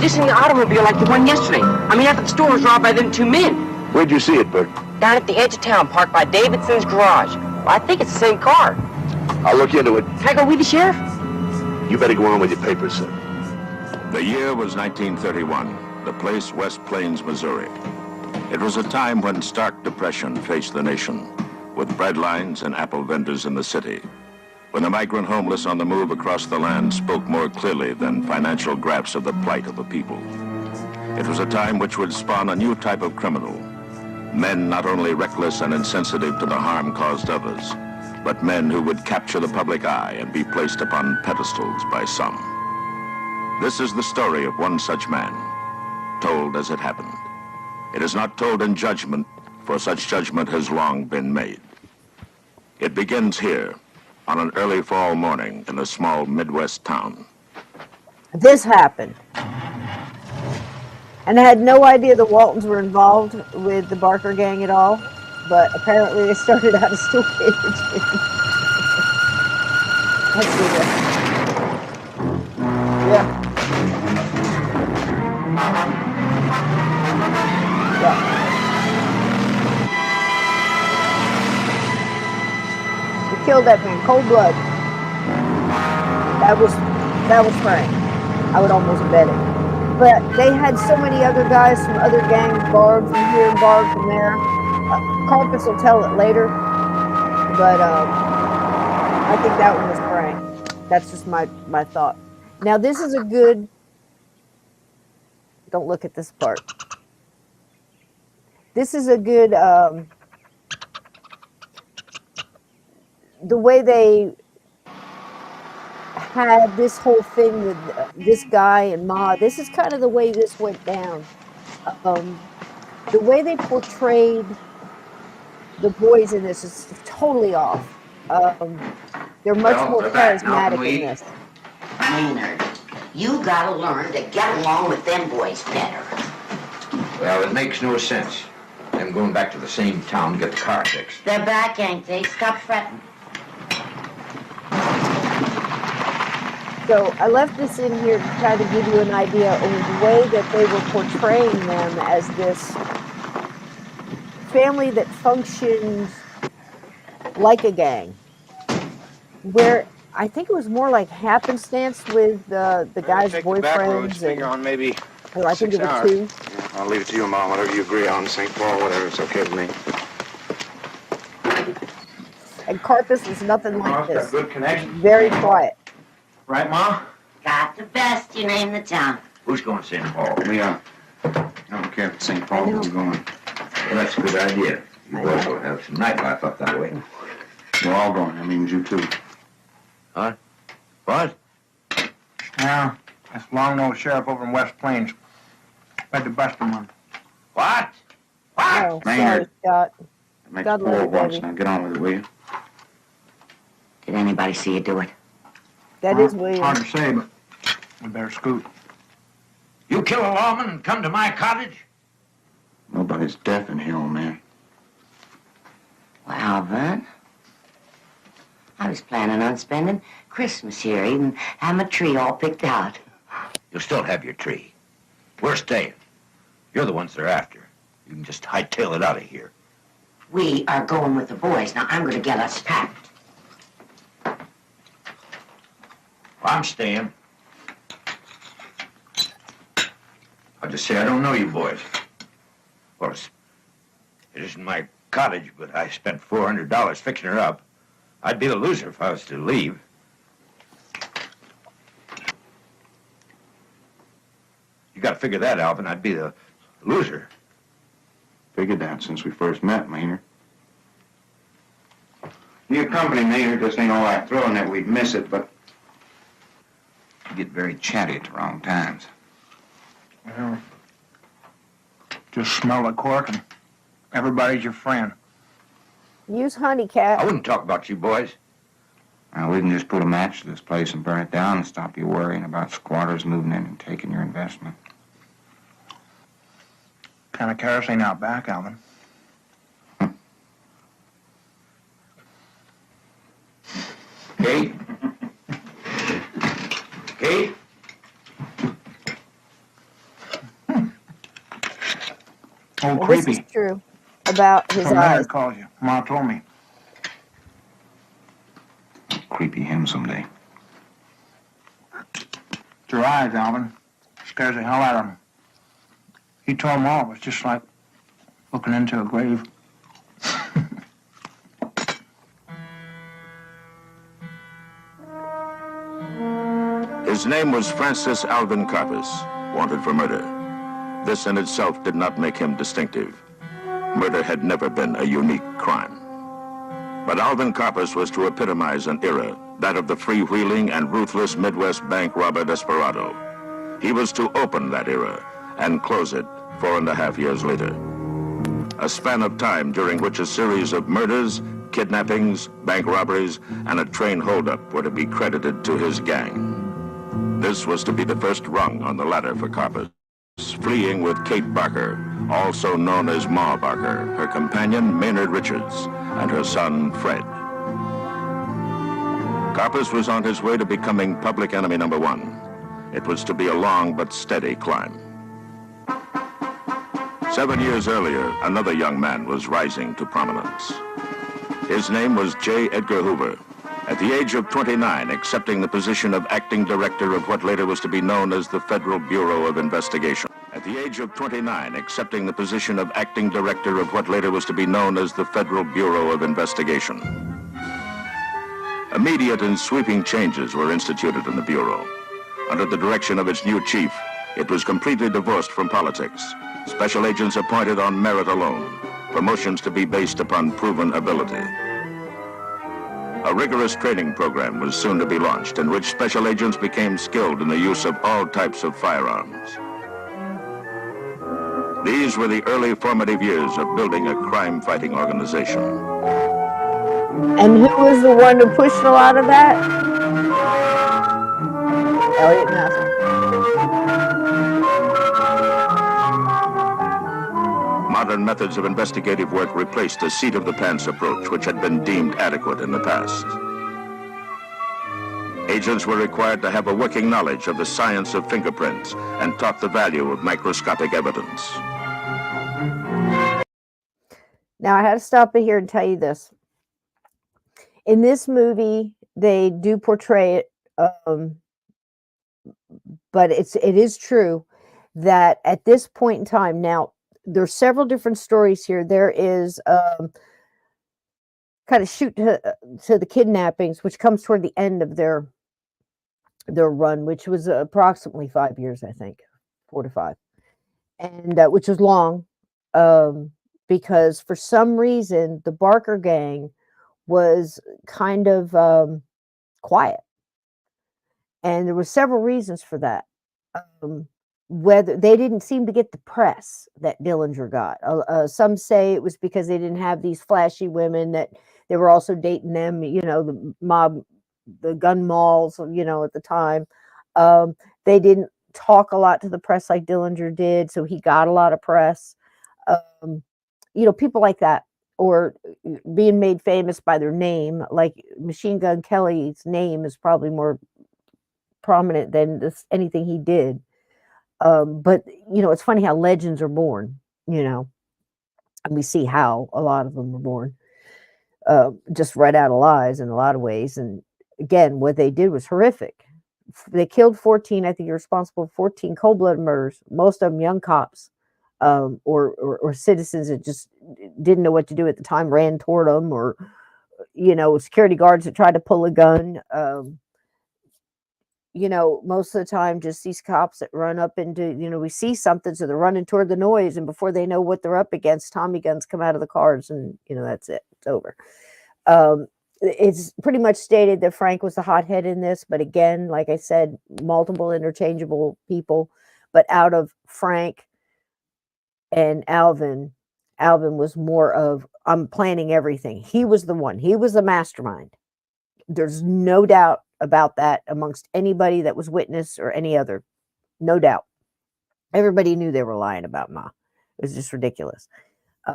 Seen the automobile like the one yesterday. I mean, after the store was robbed by them 2 men. Where'd you see it, Bert? Down at the edge of town, parked by Davidson's garage. Well, I think it's the same car. I'll look into it. Can I go with the sheriff? You better go on with your papers, sir. The year was 1931, the place West Plains, Missouri. It was a time when stark depression faced the nation, with bread lines and apple vendors in the city. When the migrant homeless on the move across the land spoke more clearly than financial graphs of the plight of the people. It was a time which would spawn a new type of criminal. Men not only reckless and insensitive to the harm caused others, but men who would capture the public eye and be placed upon pedestals by some. This is the story of one such man, told as it happened. It is not told in judgment, for such judgment has long been made. It begins here, on an early fall morning in a small Midwest town. This happened. And I had no idea the Waltons were involved with the Barker Gang at all, but apparently they started out as storage. Let's see this. Yeah. Yeah. killed that man, cold blood. That was Frank. I would almost bet it. But they had so many other guys from other gangs, borrowed from here and borrowed from there. Karpis will tell it later, but I think that one was Frank. That's just my thought. Now this is a good. Don't look at this part. This is a good. The way they had this whole thing with this guy and Ma. This is kind of the way this went down. The way they portrayed the boys in this is totally off. They're much more charismatic in this. Maynard, you gotta learn to get along with them boys better. Well, it makes no sense. Them going back to the same town to get the car fixed. They're back, ain't they? Stop fretting. So I left this in here to try to give you an idea of the way that they were portraying them as this family that functioned like a gang, where I think it was more like happenstance with the guys' boyfriends. Figure on maybe I think it was 2. Yeah, I'll leave it to you, Mom. Whatever you agree on, St. Paul, whatever, it's okay with me. And Karpis was nothing like Got this. good connection. Very quiet. Right, Ma? Got the best, you name the town. Who's going to St. Paul? We I don't care if St. Paul is going. Well, that's a good idea. You boys will have some nightlife up that way. We're all going. That means you too. Huh? What? Yeah, that's long-nosed sheriff over in West Plains. Had to bust him on. What? Oh, sorry, Maynard. Scott. Make God 4 love you, once. baby. Now get on with it, will you? Did anybody see you do it? That is Hard William. to say, but we better scoot. You kill a lawman and come to my cottage? Nobody's deaf in here, old man. Well, Alvin, I was planning on spending Christmas here, even have my tree all picked out. You'll still have your tree. We're staying. You're the ones they're after. You can just hightail it out of here. We are going with the boys. Now, I'm going to get us packed. I'm staying. I'll just say I don't know you boys. Of course, it isn't my cottage, but I spent $400 fixing her up. I'd be the loser if I was to leave. You gotta figure that, Alvin. I'd be the loser. Figured that since we first met, Maynard. Your company, Maynard, just ain't all that thrilling that we'd miss it, but you get very chatty at the wrong times. Well, just smell the cork and everybody's your friend. Use honey, cat. I wouldn't talk about you boys. Now, we can just put a match to this place and burn it down and stop you worrying about squatters moving in and taking your investment. Kind of kerosene out back, Alvin. Kate? Kate? Oh, Well, this creepy. is true about his So eyes. Maynard calls you. Ma told me. Creepy him someday. It's your eyes, Alvin. Scares the hell out of him. He told Ma it was just like looking into a grave. His name was Francis Alvin Karpis, wanted for murder. This in itself did not make him distinctive. Murder had never been a unique crime. But Alvin Karpis was to epitomize an era, that of the freewheeling and ruthless Midwest bank robber desperado. He was to open that era and close it 4.5 years later. A span of time during which a series of murders, kidnappings, bank robberies, and a train holdup were to be credited to his gang. This was to be the first rung on the ladder for Karpis, fleeing with Kate Barker, also known as Ma Barker, her companion Maynard Richards, and her son Fred. Karpis was on his way to becoming public enemy number 1. It was to be a long but steady climb. 7 years earlier, another young man was rising to prominence. His name was J. Edgar Hoover. At the age of 29, accepting the position of acting director of what later was to be known as the Federal Bureau of Investigation. At the age of 29, accepting the position of acting director of what later was to be known as the Federal Bureau of Investigation. Immediate and sweeping changes were instituted in the Bureau. Under the direction of its new chief, it was completely divorced from politics. Special agents appointed on merit alone. Promotions to be based upon proven ability. A rigorous training program was soon to be launched in which special agents became skilled in the use of all types of firearms. These were the early formative years of building a crime-fighting organization. And who was the one who pushed a lot of that? Elliot Ness. Modern methods of investigative work replaced the seat-of-the-pants approach, which had been deemed adequate in the past. Agents were required to have a working knowledge of the science of fingerprints and taught the value of microscopic evidence. Now, I had to stop it here and tell you this. In this movie, they do portray it, but it is true that at this point in time, now, there's several different stories here. There is kind of shoot to the kidnappings, which comes toward the end of their run, which was approximately 5 years, I think, 4 to 5, and which was long, because for some reason the Barker gang was kind of quiet, and there were several reasons for that. Whether they didn't seem to get the press that Dillinger got. Some say it was because they didn't have these flashy women, that they were also dating them, the mob, the gun malls, at the time. They didn't talk a lot to the press like Dillinger did, so he got a lot of press. People like that, or being made famous by their name, like Machine Gun Kelly's name is probably more prominent than anything he did. But it's funny how legends are born, and we see how a lot of them were born, just right out of lies in a lot of ways. And again, what they did was horrific. They killed 14, I think you're responsible for 14 cold-blooded murders, most of them young cops, or citizens that just didn't know what to do at the time, ran toward them, or, security guards that tried to pull a gun. Most of the time, just these cops that run up into, we see something, so they're running toward the noise, and before they know what they're up against, Tommy guns come out of the cars, and, that's it. It's over. It's pretty much stated that Frank was the hothead in this, but again, like I said, multiple interchangeable people. But out of Frank and Alvin was more of, I'm planning everything. He was the one. He was the mastermind. There's no doubt about that amongst anybody that was witness or any other. No doubt. Everybody knew they were lying about Ma. It was just ridiculous.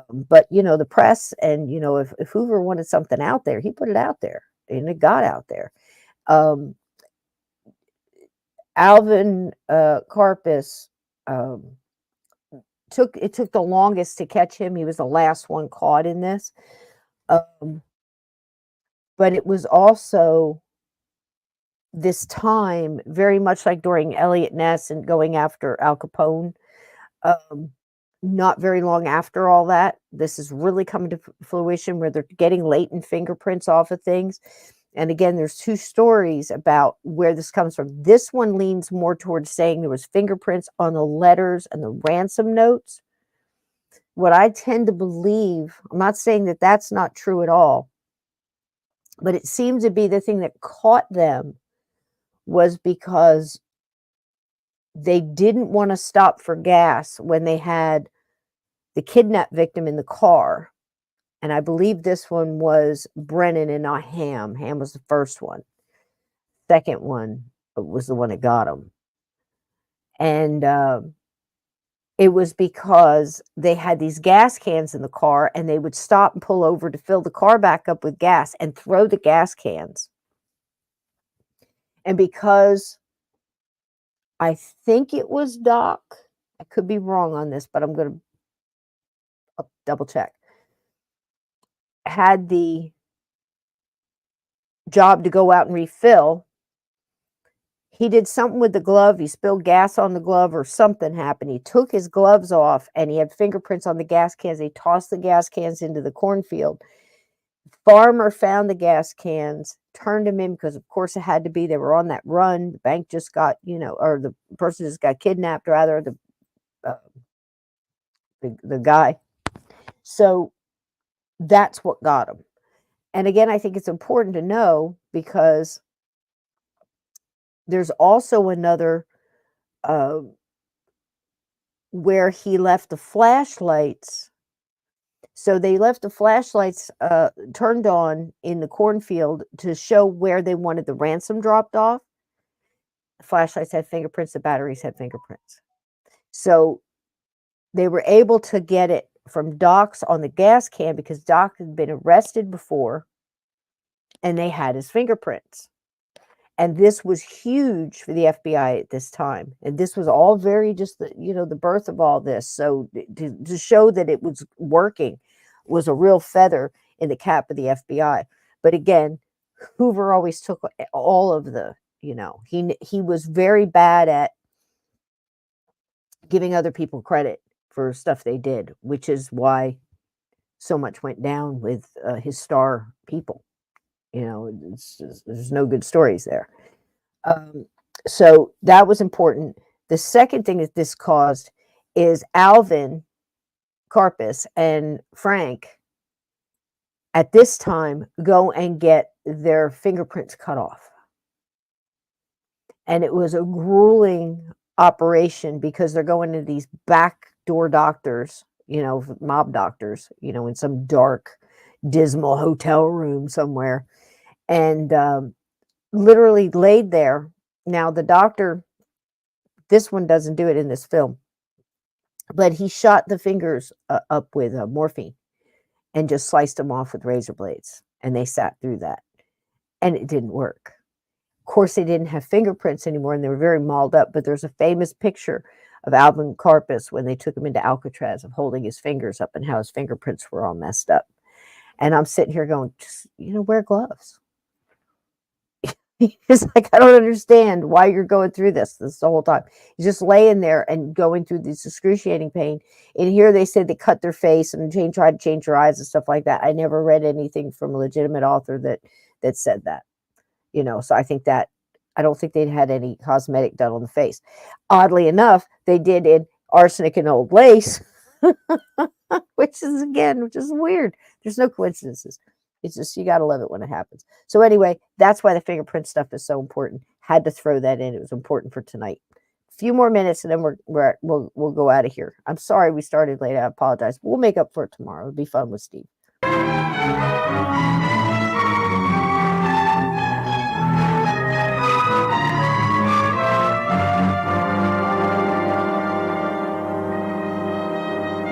But, the press and, if Hoover wanted something out there, he put it out there, and it got out there. Alvin Karpis, took the longest to catch him. He was the last one caught in this. But it was also this time, very much like during Elliot Ness and going after Al Capone. Not very long after all that, this is really coming to fruition, where they're getting latent fingerprints off of things. And again, there's two stories about where this comes from. This one leans more towards saying there was fingerprints on the letters and the ransom notes. What I tend to believe, I'm not saying that that's not true at all, but it seems to be the thing that caught them was because they didn't want to stop for gas when they had the kidnapped victim in the car. And I believe this one was Brennan and not Ham. Ham was the first one. Second one was the one that got him. And it was because they had these gas cans in the car, and they would stop and pull over to fill the car back up with gas and throw the gas cans. And because I think it was Doc, I could be wrong on this, but I'm going to double check, had the job to go out and refill. He did something with the glove. He spilled gas on the glove or something happened. He took his gloves off and he had fingerprints on the gas cans. He tossed the gas cans into the cornfield. Farmer found the gas cans, turned them in because, of course, it had to be. They were on that run. The bank just got, or the person just got kidnapped, rather, the guy. So that's what got him. And again, I think it's important to know because there's also another where he left the flashlights. So they left the flashlights turned on in the cornfield to show where they wanted the ransom dropped off. The flashlights had fingerprints, the batteries had fingerprints. So they were able to get it from Doc's on the gas can because Doc had been arrested before and they had his fingerprints. And this was huge for the FBI at this time. And this was all very just the birth of all this. So to show that it was working was a real feather in the cap of the FBI. But again, Hoover always took all of the, he was very bad at giving other people credit for stuff they did, which is why so much went down with his star people. There's no good stories there. So that was important. The second thing that this caused is Alvin, Karpis, and Frank at this time go and get their fingerprints cut off. And it was a grueling operation because they're going to these backdoor doctors, mob doctors, in some dark, dismal hotel room somewhere. And literally laid there. Now, the doctor, this one doesn't do it in this film, but he shot the fingers up with morphine and just sliced them off with razor blades. And they sat through that. And it didn't work. Of course, they didn't have fingerprints anymore, and they were very mauled up. But there's a famous picture of Alvin Karpis when they took him into Alcatraz of holding his fingers up and how his fingerprints were all messed up. And I'm sitting here going, just, wear gloves. It's like, I don't understand why you're going through this the whole time. He's just laying there and going through this excruciating pain. And here they said they cut their face and tried to change their eyes and stuff like that. I never read anything from a legitimate author that said that. So I don't think they'd had any cosmetic done on the face. Oddly enough, they did in Arsenic and Old Lace, which is weird. There's no coincidences. It's just, you got to love it when it happens. So anyway, that's why the fingerprint stuff is so important. Had to throw that in. It was important for tonight. A few more minutes and then we'll go out of here. I'm sorry we started late. I apologize. We'll make up for it tomorrow. It'll be fun with Steve.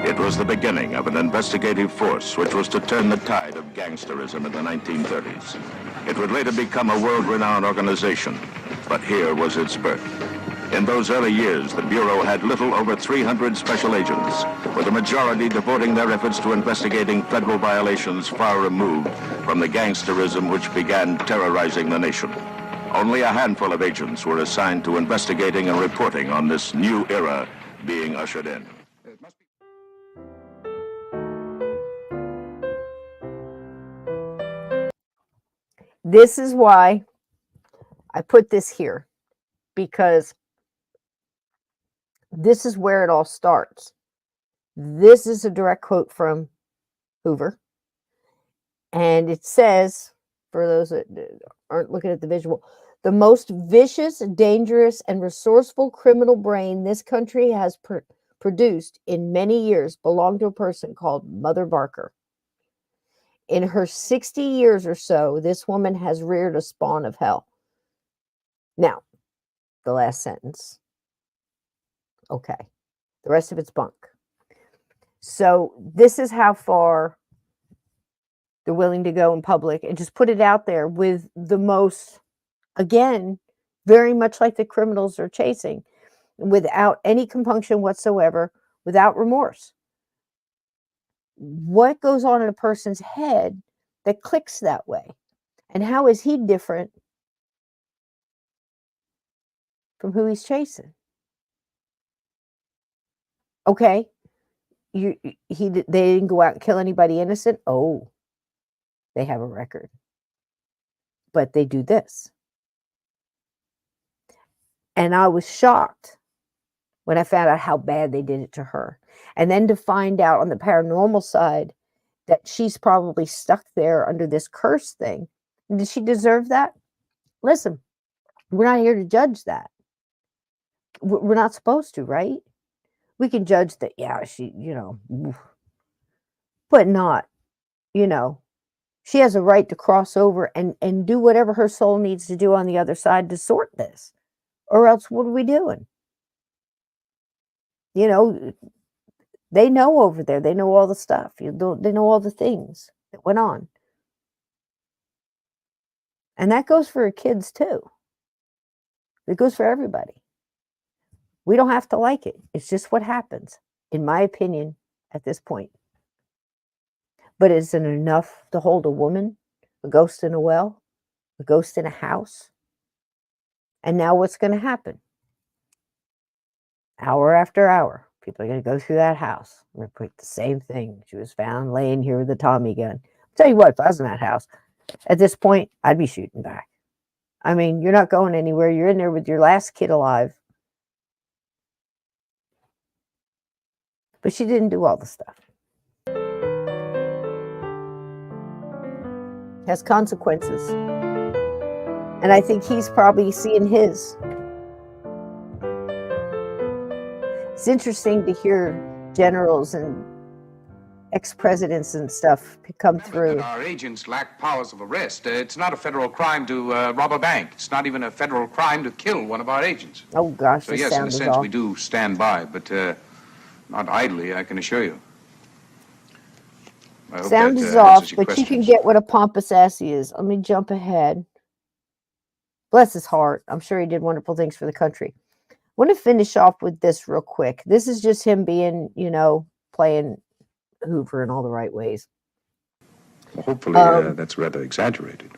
It was the beginning of an investigative force which was to turn the tide of gangsterism in the 1930s. It would later become a world-renowned organization, but here was its birth. In those early years, the Bureau had little over 300 special agents, with the majority devoting their efforts to investigating federal violations far removed from the gangsterism which began terrorizing the nation. Only a handful of agents were assigned to investigating and reporting on this new era being ushered in. This is why I put this here, because this is where it all starts. This is a direct quote from Hoover. And it says, for those that aren't looking at the visual, the most vicious, dangerous, and resourceful criminal brain this country has produced in many years belonged to a person called Mother Barker. In her 60 years or so, this woman has reared a spawn of hell. Now, the last sentence. Okay. The rest of it's bunk. So this is how far they're willing to go in public and just put it out there with the most, again, very much like the criminals are chasing, without any compunction whatsoever, without remorse. What goes on in a person's head that clicks that way? And how is he different from who he's chasing? Okay, they didn't go out and kill anybody innocent. Oh, they have a record, but they do this. And I was shocked when I found out how bad they did it to her. And then to find out on the paranormal side that she's probably stuck there under this curse thing. Did she deserve that? Listen, we're not here to judge that. We're not supposed to, right? We can judge that, yeah, she, but not, she has a right to cross over and do whatever her soul needs to do on the other side to sort this. Or else what are we doing? They know over there. They know all the stuff. They know all the things that went on. And that goes for kids too. It goes for everybody. We don't have to like it. It's just what happens, in my opinion, at this point. But is it enough to hold a woman, a ghost in a well, a ghost in a house? And now what's going to happen? Hour after hour, people are going to go through that house and repeat the same thing. She was found laying here with a Tommy gun. I'll tell you what, if I was in that house, at this point, I'd be shooting back. I mean, you're not going anywhere. You're in there with your last kid alive. But she didn't do all the stuff. It has consequences. And I think he's probably seeing his. It's interesting to hear generals and ex-presidents and stuff come through. Our agents lack powers of arrest. It's not a federal crime to rob a bank. It's not even a federal crime to kill one of our agents. Oh, gosh, so yes, in a sense, we do stand by, but not idly, I can assure you. Sound is off, but you can get what a pompous ass he is. Let me jump ahead. Bless his heart. I'm sure he did wonderful things for the country. I want to finish off with this real quick. This is just him being, playing Hoover in all the right ways. Well, hopefully that's rather exaggerated.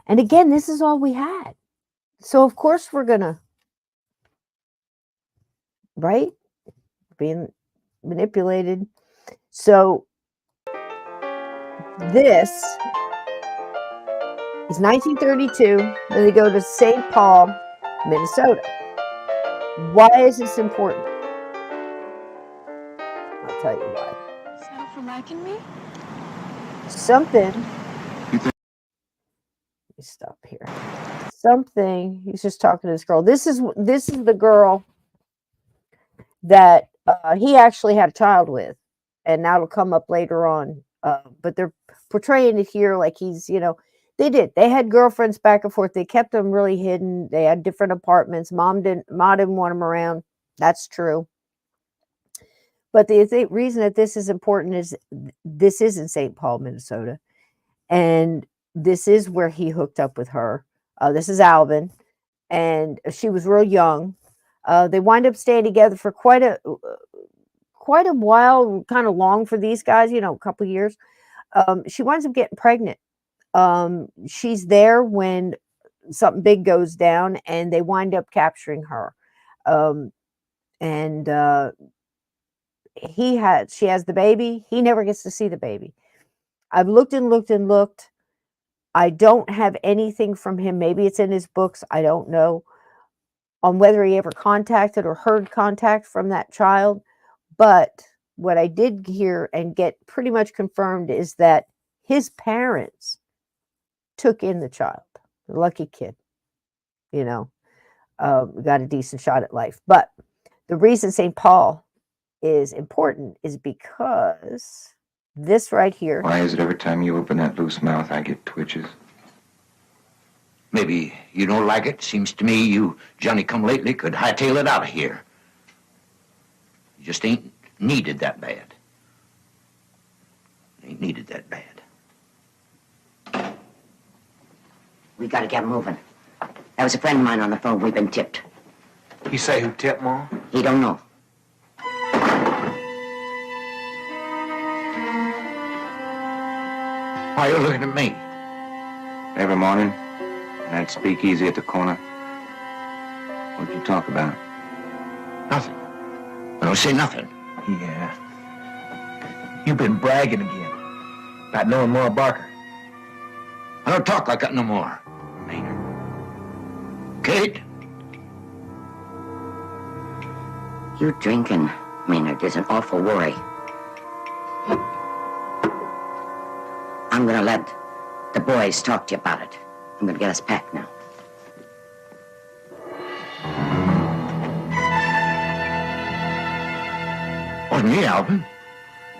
And again, this is all we had. So, of course, we're going to, right? Being manipulated. So, this is 1932. Then they go to St. Paul, Minnesota. Why is this important? I'll tell you why. So for liking me? Something. Let me stop here. Something. He's just talking to this girl. This is the girl that he actually had a child with, and that'll come up later on. But they're portraying it here like he's, they had girlfriends back and forth. They kept them really hidden. They had different apartments. Mom didn't want them around. That's true. But the reason that this is important is this is in St. Paul, Minnesota. And this is where he hooked up with her. This is Alvin. And she was real young. They wind up staying together for quite a while, kind of long for these guys, a couple of years. She winds up getting pregnant. She's there when something big goes down, and they wind up capturing her. She has the baby. He never gets to see the baby. I've looked and looked and looked. I don't have anything from him. Maybe it's in his books. I don't know on whether he ever contacted or heard contact from that child. But what I did hear and get pretty much confirmed is that his parents took in the child. The lucky kid, got a decent shot at life. But the reason St. Paul is important is because this right here. Why is it every time you open that loose mouth, I get twitches? Maybe you don't like it. Seems to me you, Johnny-come-lately, could hightail it out of here. You just ain't needed that bad. Ain't needed that bad. We gotta get moving. That was a friend of mine on the phone. We've been tipped. You say who tipped, Ma? He don't know. Why are you looking at me? Every morning, in that speakeasy at the corner. What'd you talk about? Nothing. I don't say nothing. Yeah. You've been bragging again about knowing more of Barker. I don't talk like that no more. Maynard. Kate? You drinking, Maynard, is an awful worry. I'm gonna let the boys talk to you about it. I'm gonna get us packed now. Wasn't me, Alvin.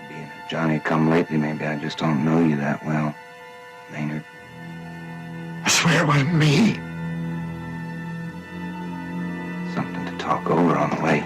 Being a Johnny-come-lately, maybe I just don't know you that well, Maynard. I swear it wasn't me. Something to talk over on the way.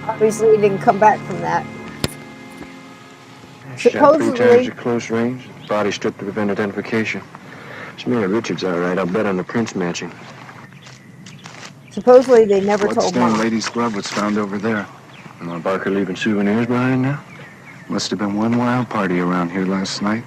Obviously, he didn't come back from that. Shot 3 times Supposedly, at close range. Body stripped to prevent identification. Smear Richards, all right. I'll bet on the prints matching. supposedly they never told Bloodstained Mom. lady's glove was found over there. And Barker leaving souvenirs behind now? Must have been one wild party around here last night.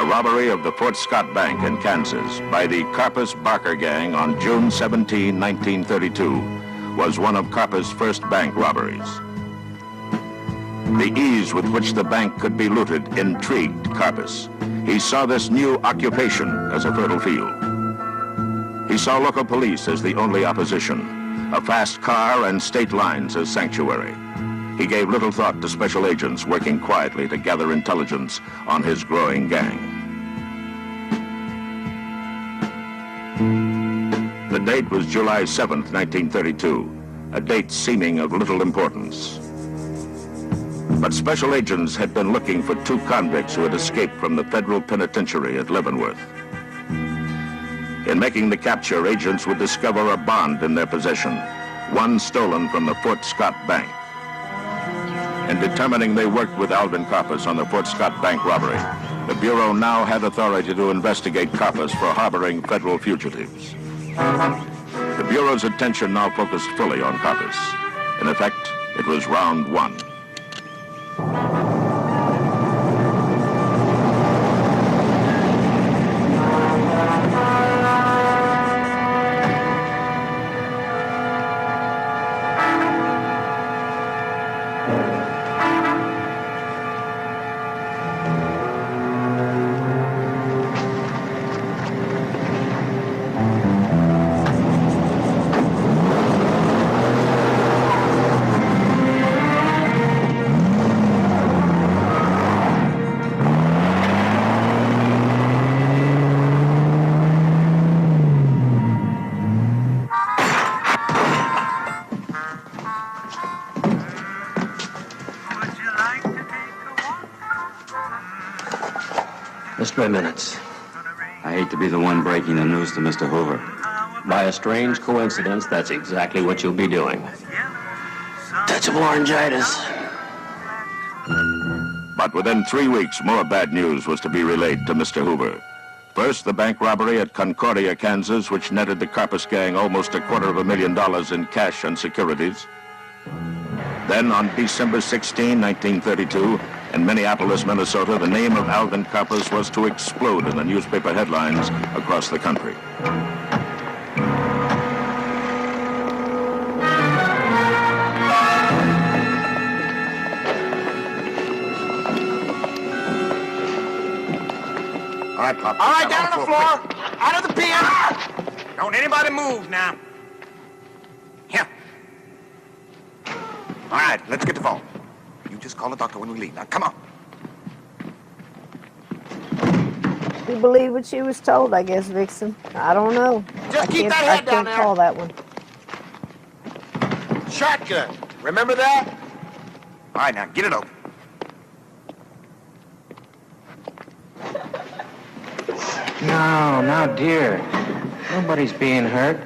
Robbery of the Fort Scott Bank in Kansas by the Karpis Barker Gang on June 17, 1932, was one of Karpis' first bank robberies. The ease with which the bank could be looted intrigued Karpis. He saw this new occupation as a fertile field. He saw local police as the only opposition, a fast car and state lines as sanctuary. He gave little thought to special agents working quietly to gather intelligence on his growing gang. The date was July 7th, 1932, a date seeming of little importance. But special agents had been looking for 2 convicts who had escaped from the federal penitentiary at Leavenworth. In making the capture, agents would discover a bond in their possession, one stolen from the Fort Scott Bank. In determining they worked with Alvin Karpis on the Fort Scott Bank robbery, the Bureau now had authority to investigate Karpis for harboring federal fugitives. The Bureau's attention now focused fully on Karpis. In effect, it was round 1. Just 3 minutes. I hate to be the one breaking the news to Mr. Hoover. By a strange coincidence, that's exactly what you'll be doing. Touch of laryngitis. But within 3 weeks, more bad news was to be relayed to Mr. Hoover. First, the bank robbery at Concordia, Kansas, which netted the Karpis Gang almost $250,000 in cash and securities. Then, on December 16, 1932, in Minneapolis, Minnesota, the name of Alvin Karpis was to explode in the newspaper headlines across the country. All right, Pop. All right, down on the floor. Out of the pen. Don't anybody move now. Here. All right, let's get the phone. You just call the doctor when we leave. Now, come on. You believe what she was told, I guess, Vixen. I don't know. Just keep that head down there. I can't call that one. Shotgun. Remember that? All right, now, get it open. No, now, dear. Nobody's being hurt.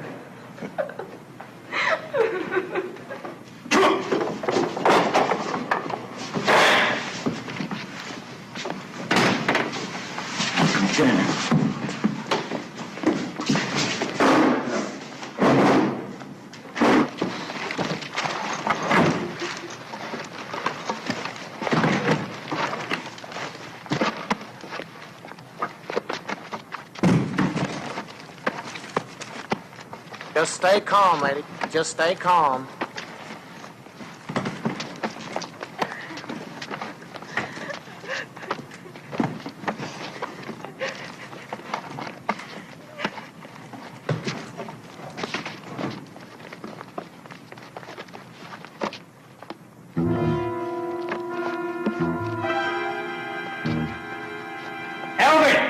Just stay calm, lady. Just stay calm. Alvin!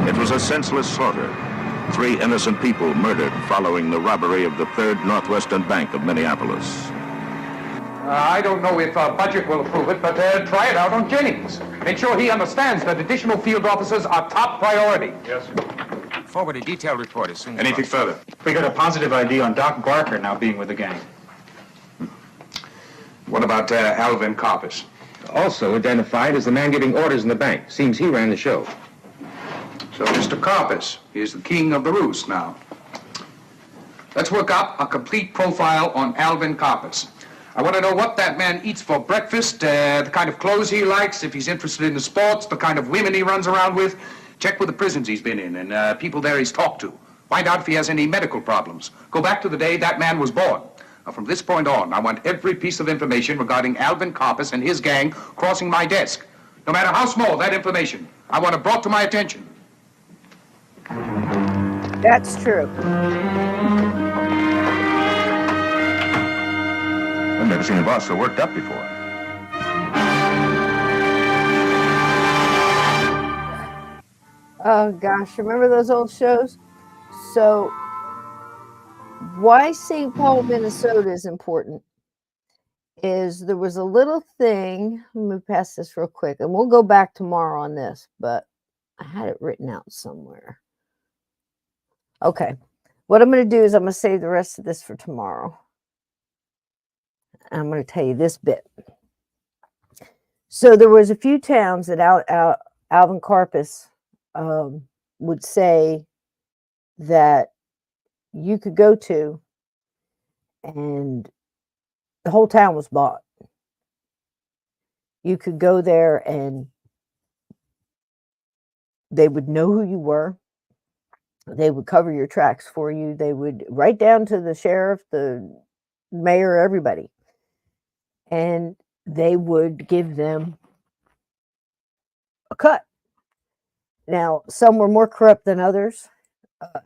It was a senseless slaughter. 3 innocent people murdered following the robbery of the Third Northwestern Bank of Minneapolis. I don't know if budget will approve it, but try it out on Jennings. Make sure he understands that additional field officers are top priority. Yes, sir. Forward a detailed report as soon as Anything possible. further? We got a positive ID on Doc Barker now being with the gang. What about Alvin Karpis? Also identified as the man giving orders in the bank. Seems he ran the show. So Mr. Karpis is the king of the roost now. Let's work up a complete profile on Alvin Karpis. I want to know what that man eats for breakfast, the kind of clothes he likes, if he's interested in the sports, the kind of women he runs around with. Check with the prisons he's been in and people there he's talked to. Find out if he has any medical problems. Go back to the day that man was born. Now, from this point on, I want every piece of information regarding Alvin Karpis and his gang crossing my desk. No matter how small that information, I want it brought to my attention. That's true. I've never seen a boss so worked up before. Oh gosh, remember those old shows? So why St. Paul, Minnesota is important is there was a little thing. Let me pass this real quick and we'll go back tomorrow on this, but I had it written out somewhere. Okay. What I'm going to do is I'm going to save the rest of this for tomorrow. I'm going to tell you this bit. So there was a few towns that Alvin Karpis would say that you could go to and the whole town was bought. You could go there and they would know who you were. They would cover your tracks for you. They would, right down to the sheriff, the mayor, everybody. And they would give them a cut. Now, some were more corrupt than others.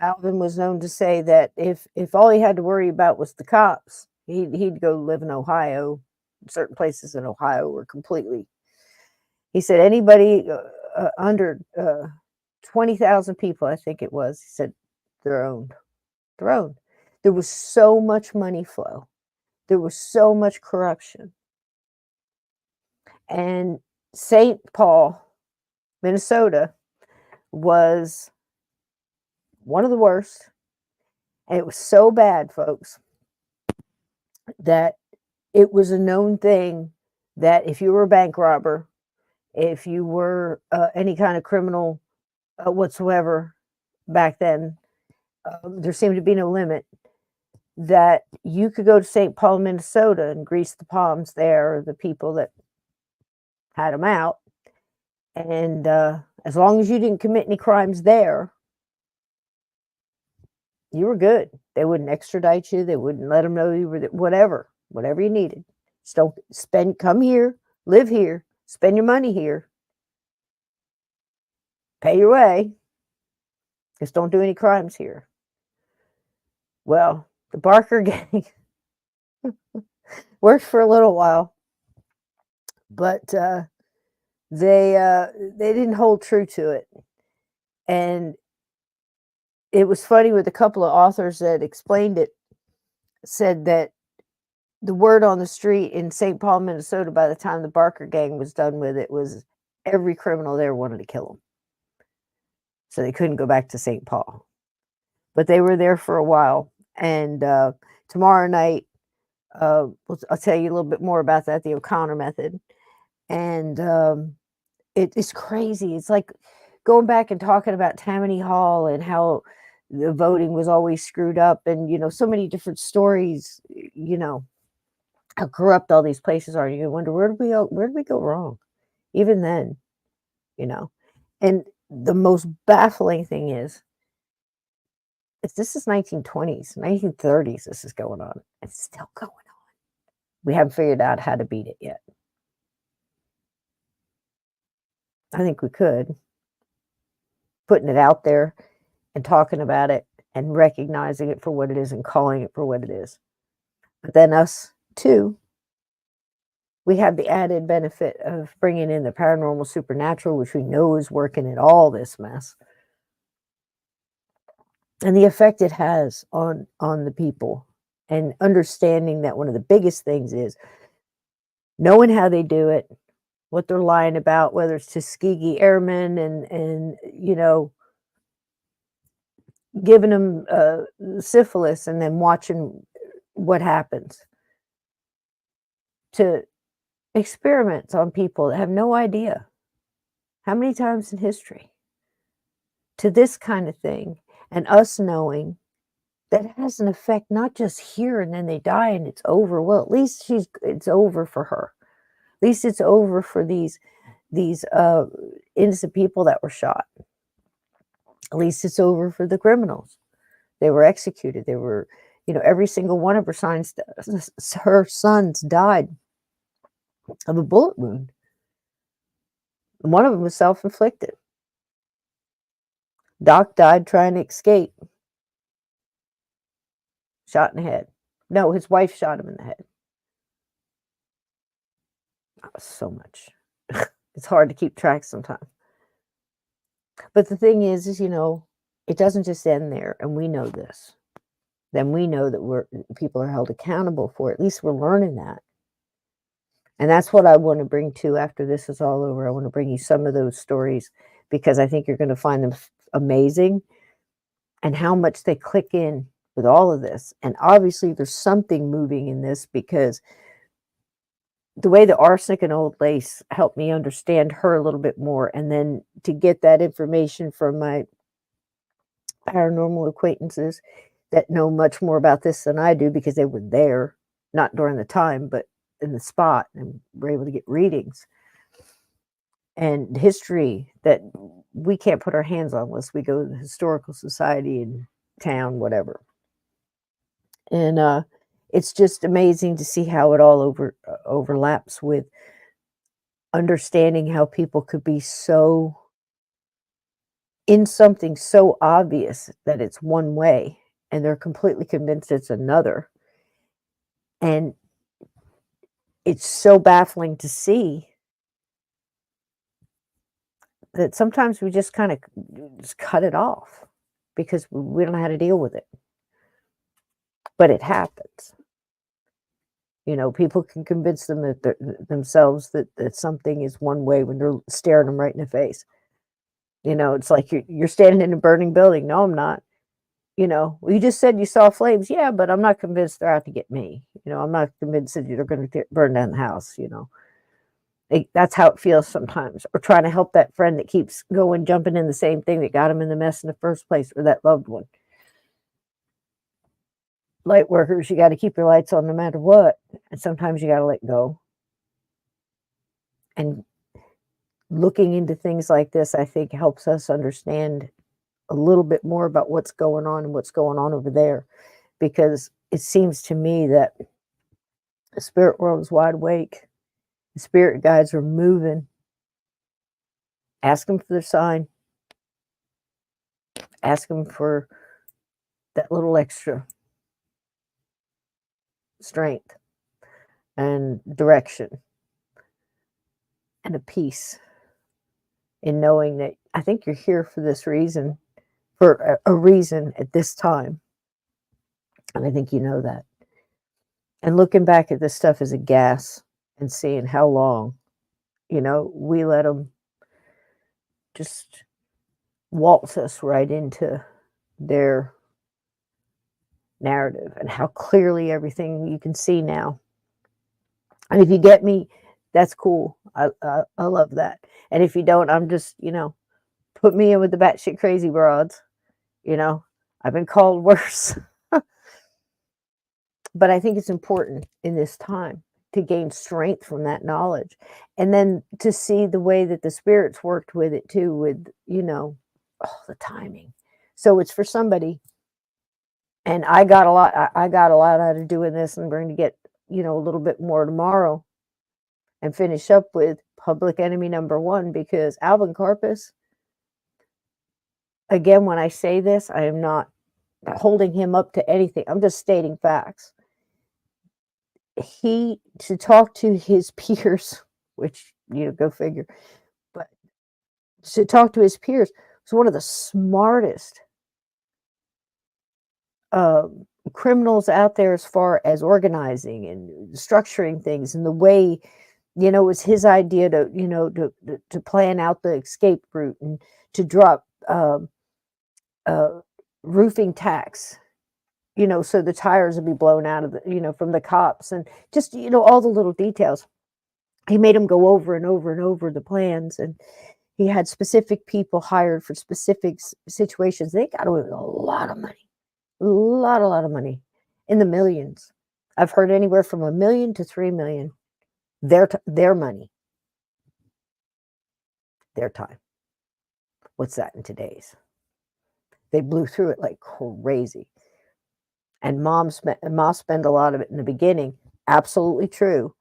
Alvin was known to say that if all he had to worry about was the cops, he'd go live in Ohio. Certain places in Ohio were completely. He said anybody under 20,000 people, I think it was, he said they're owned. They're owned. There was so much money flow. There was so much corruption. And St. Paul, Minnesota, was one of the worst. And it was so bad, folks, that it was a known thing that if you were a bank robber, if you were any kind of criminal whatsoever back then, there seemed to be no limit, that you could go to St. Paul, Minnesota and grease the palms there, the people that had them out, And as long as you didn't commit any crimes there, you were good. They wouldn't extradite you. They wouldn't let them know you were whatever you needed. Just don't come here, live here, spend your money here, pay your way. Just don't do any crimes here. Well, the Barker Gang worked for a little while, but they didn't hold true to it. And it was funny with a couple of authors that explained it, said that the word on the street in St. Paul, Minnesota, by the time the Barker Gang was done with it, was every criminal there wanted to kill them. So they couldn't go back to St. Paul. But they were there for a while. And tomorrow night, I'll tell you a little bit more about that, the O'Connor method. And it's crazy. It's like going back and talking about Tammany Hall and how the voting was always screwed up, and so many different stories, how corrupt all these places are. You wonder, where did we go wrong? Even then, And the most baffling thing is this is 1920s, 1930s, this is going on. It's still going on. We haven't figured out how to beat it yet. I think we could. Putting it out there and talking about it and recognizing it for what it is and calling it for what it is. But then us, too, we have the added benefit of bringing in the paranormal supernatural, which we know is working in all this mess. And the effect it has on the people, and understanding that one of the biggest things is knowing how they do it, what they're lying about, whether it's Tuskegee Airmen and giving them syphilis and then watching what happens, to experiments on people that have no idea how many times in history, to this kind of thing, and us knowing that has an effect not just here and then they die and it's over. Well, at least it's over for her. At least it's over for these innocent people that were shot. At least it's over for the criminals. They were executed. They were, every single one of her sons died of a bullet wound. And one of them was self-inflicted. Doc died trying to escape. Shot in the head. No, his wife shot him in the head. So much. It's hard to keep track sometimes. But the thing is, it doesn't just end there, and we know this. Then we know that people are held accountable for it. At least we're learning that. And that's what I want to bring to after this is all over. I want to bring you some of those stories because I think you're going to find them amazing, and how much they click in with all of this. And obviously there's something moving in this, because the way the arsenic and old lace helped me understand her a little bit more, and then to get that information from my paranormal acquaintances that know much more about this than I do, because they were there, not during the time, but in the spot, and were able to get readings and history that we can't put our hands on unless we go to the historical society in town, whatever. And it's just amazing to see how it all overlaps with understanding how people could be so in something so obvious that it's one way, and they're completely convinced it's another. And it's so baffling to see that sometimes we just kind of just cut it off because we don't know how to deal with it. But it happens. People can convince them themselves that something is one way when they're staring them right in the face. It's like you're standing in a burning building. No, I'm not. Well, you just said you saw flames. Yeah, but I'm not convinced they're out to get me. I'm not convinced that they're going to burn down the house. That's how it feels sometimes. Or trying to help that friend that keeps jumping in the same thing that got him in the mess in the first place, or that loved one. Light workers, you got to keep your lights on no matter what. And sometimes you got to let go. And looking into things like this, I think, helps us understand a little bit more about what's going on and what's going on over there, because it seems to me that the spirit world is wide awake. The spirit guides are moving. Ask them for their sign. Ask them for that little extra strength and direction and a peace in knowing that I think you're here for this reason, for a reason at this time. And I think you know that. And looking back at this stuff as a gas and seeing how long, we let them just waltz us right into their narrative and how clearly everything you can see now. And if you get me, that's cool. I love that. And if you don't, I'm just, put me in with the batshit crazy broads. I've been called worse. But I think it's important in this time to gain strength from that knowledge. And then to see the way that the spirits worked with it too, with, the timing. So it's for somebody. And I got a lot out of doing this, and we're going to get, a little bit more tomorrow and finish up with public enemy number 1, because Alvin Karpis, again, when I say this, I am not holding him up to anything. I'm just stating facts. He to talk to his peers, which, go figure, but to talk to his peers was one of the smartest criminals out there as far as organizing and structuring things, and the way, it was his idea to, to plan out the escape route and to drop roofing tax, so the tires would be blown out of the, from the cops, and just, all the little details. He made them go over and over and over the plans, and he had specific people hired for specific situations. They got away with a lot of money, a lot of money, in the millions. I've heard anywhere from $1 million to $3 million. Their money, their time. What's that in today's? They blew through it like crazy. And mom spent a lot of it in the beginning. Absolutely true.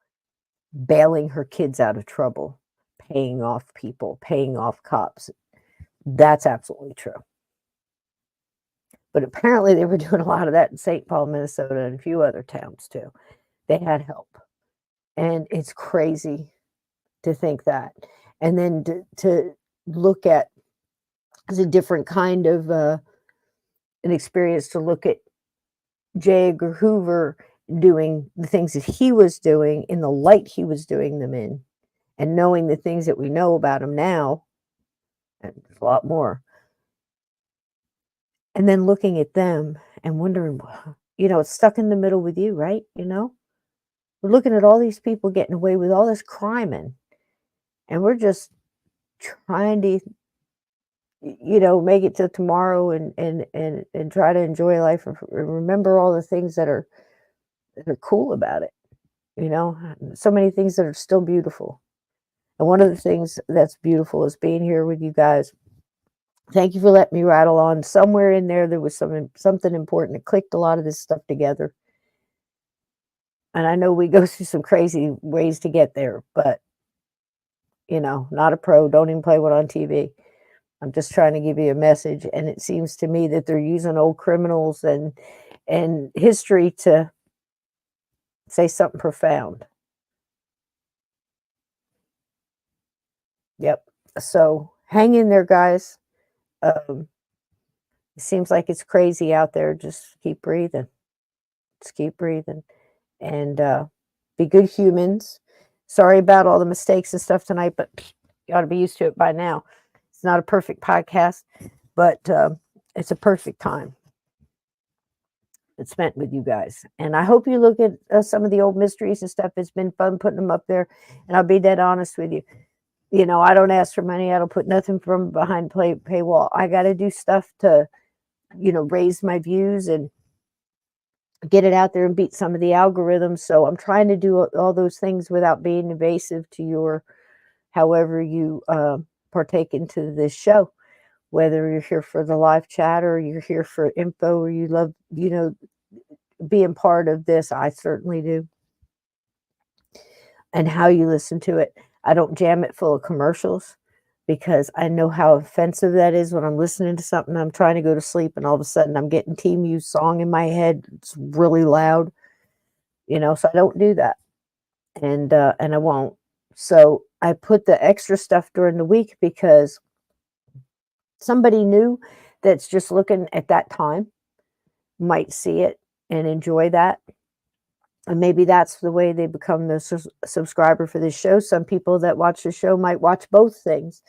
Bailing her kids out of trouble, paying off people, paying off cops. That's absolutely true. But apparently they were doing a lot of that in St. Paul, Minnesota, and a few other towns too. They had help. And it's crazy to think that. And then to look at as a different kind of an experience, to look at J. Edgar Hoover doing the things that he was doing in the light he was doing them in, and knowing the things that we know about him now, and there's a lot more. And then looking at them and wondering, it's stuck in the middle with you, right? We're looking at all these people getting away with all this crime, and we're just trying to, make it to tomorrow and try to enjoy life and remember all the things that are cool about it. So many things that are still beautiful. And one of the things that's beautiful is being here with you guys. Thank you for letting me rattle on. Somewhere in there was something important that clicked a lot of this stuff together. And I know we go through some crazy ways to get there, but, not a pro. Don't even play one on TV. I'm just trying to give you a message. And it seems to me that they're using old criminals and history to say something profound. Yep. So hang in there, guys. It seems like it's crazy out there. Just keep breathing. Just keep breathing. And be good humans. Sorry about all the mistakes and stuff tonight, but you ought to be used to it by now. It's not a perfect podcast, but it's a perfect time it's spent with you guys. And I hope you look at some of the old mysteries and stuff. It's been fun putting them up there. And I'll be dead honest with you. I don't ask for money. I don't put nothing from behind paywall. I got to do stuff to, raise my views and get it out there and beat some of the algorithms. So I'm trying to do all those things without being invasive to your however you partake into this show, whether you're here for the live chat or you're here for info or you love, being part of this. I certainly do. And how you listen to it. I don't jam it full of commercials because I know how offensive that is when I'm listening to something. I'm trying to go to sleep and all of a sudden I'm getting TMU's song in my head. It's really loud, so I don't do that. And I won't. So I put the extra stuff during the week because somebody new that's just looking at that time might see it and enjoy that. And maybe that's the way they become the subscriber for this show. Some people that watch the show might watch both things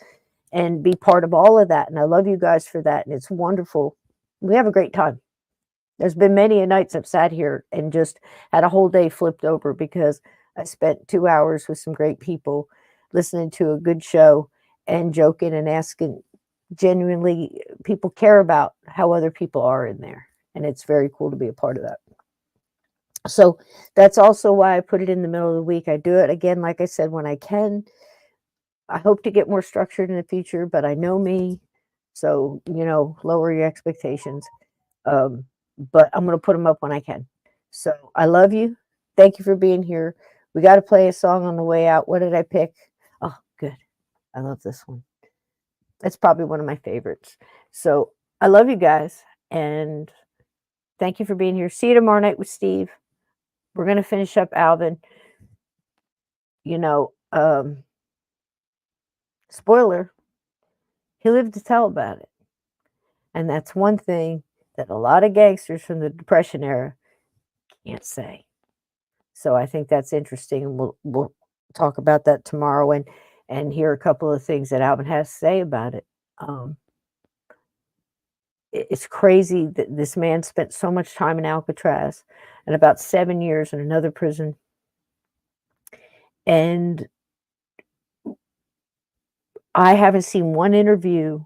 and be part of all of that. And I love you guys for that. And it's wonderful. We have a great time. There's been many a nights I've sat here and just had a whole day flipped over because I spent 2 hours with some great people listening to a good show and joking and asking. Genuinely, people care about how other people are in there. And it's very cool to be a part of that. So that's also why I put it in the middle of the week. I do it again, like I said, when I can. I hope to get more structured in the future, but I know me. So, lower your expectations. But I'm going to put them up when I can. So I love you. Thank you for being here. We got to play a song on the way out. What did I pick? Oh, good. I love this one. It's probably one of my favorites. So I love you guys. And thank you for being here. See you tomorrow night with Steve. We're going to finish up Alvin. Spoiler, he lived to tell about it. And that's one thing that a lot of gangsters from the Depression era can't say. So I think that's interesting. And we'll talk about that tomorrow and hear a couple of things that Alvin has to say about it. It's crazy that this man spent so much time in Alcatraz and about 7 years in another prison. And I haven't seen one interview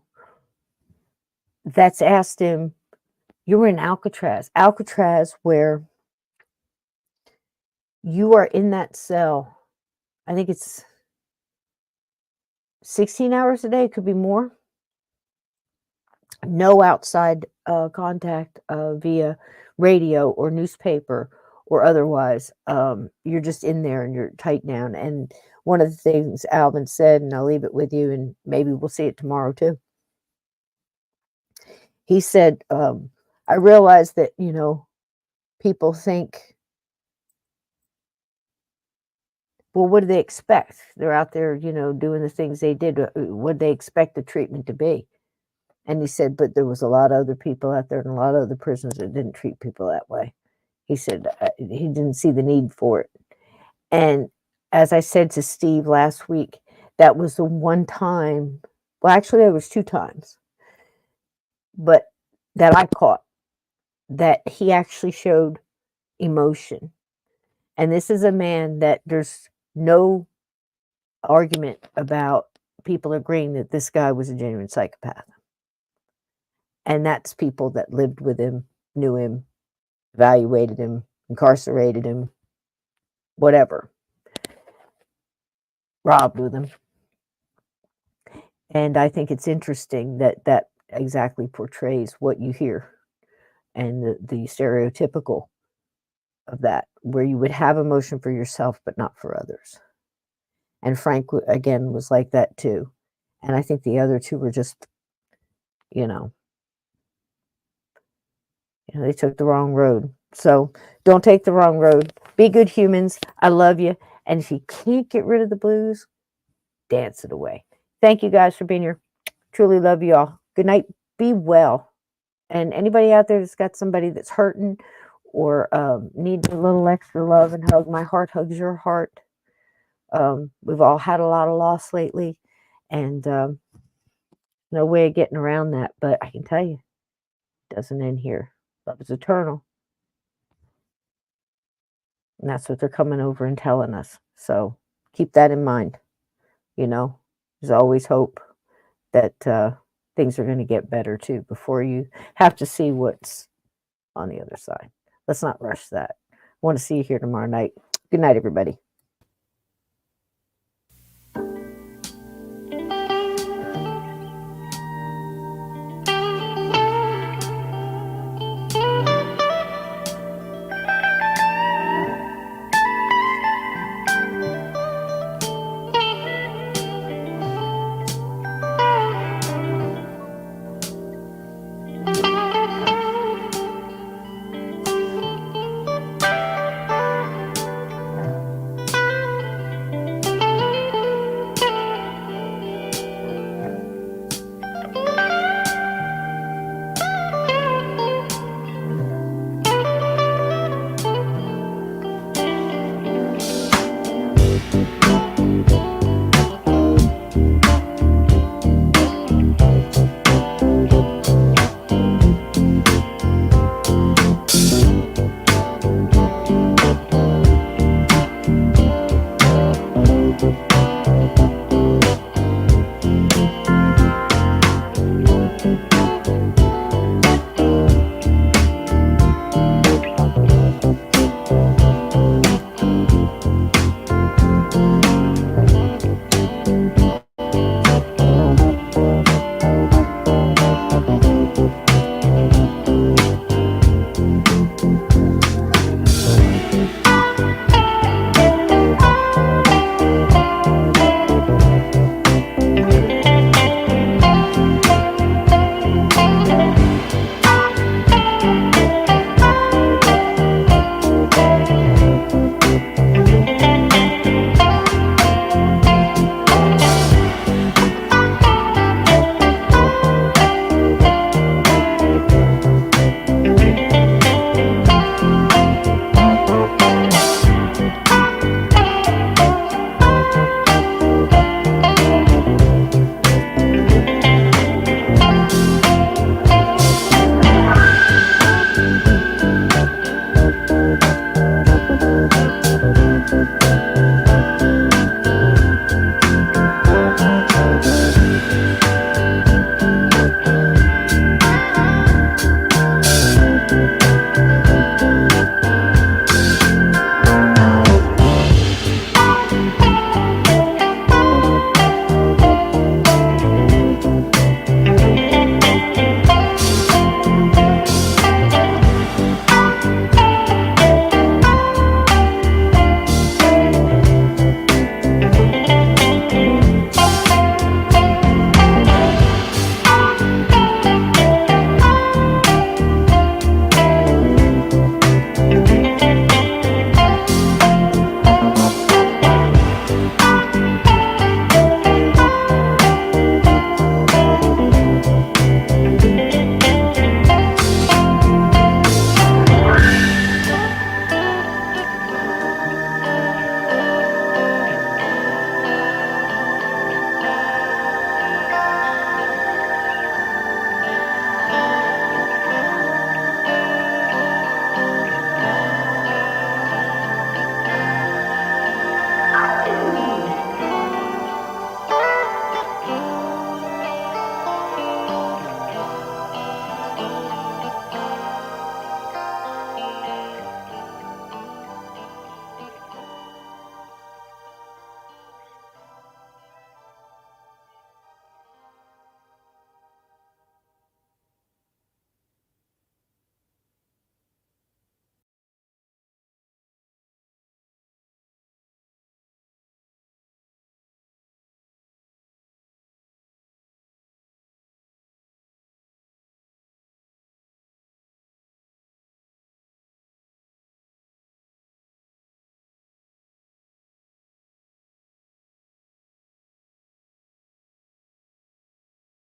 that's asked him, you were in Alcatraz where you are in that cell. I think it's 16 hours a day. It could be more. No outside contact via radio or newspaper or otherwise. You're just in there and you're tight down. And one of the things Alvin said, and I'll leave it with you, and maybe we'll see it tomorrow too. He said, I realize that, people think, well, what do they expect? They're out there, doing the things they did. What do they expect the treatment to be? And he said, but there was a lot of other people out there in a lot of other prisons that didn't treat people that way. He said he didn't see the need for it. And as I said to Steve last week, that was the one time, well, actually there was 2 times, but that I caught that he actually showed emotion. And this is a man that there's no argument about people agreeing that this guy was a genuine psychopath. And that's people that lived with him, knew him, evaluated him, incarcerated him, whatever, robbed with him. And I think it's interesting that that exactly portrays what you hear and the stereotypical of that, where you would have emotion for yourself, but not for others. And Frank, again, was like that too. And I think the other 2 were just, they took the wrong road. So don't take the wrong road. Be good humans. I love you. And if you can't get rid of the blues, dance it away. Thank you guys for being here. Truly love you all. Good night. Be well. And anybody out there that's got somebody that's hurting or needs a little extra love and hug, my heart hugs your heart. We've all had a lot of loss lately, and no way of getting around that. But I can tell you, it doesn't end here. Love is eternal. And that's what they're coming over and telling us. So keep that in mind. There's always hope that things are going to get better too before you have to see what's on the other side. Let's not rush that. I want to see you here tomorrow night. Good night, everybody.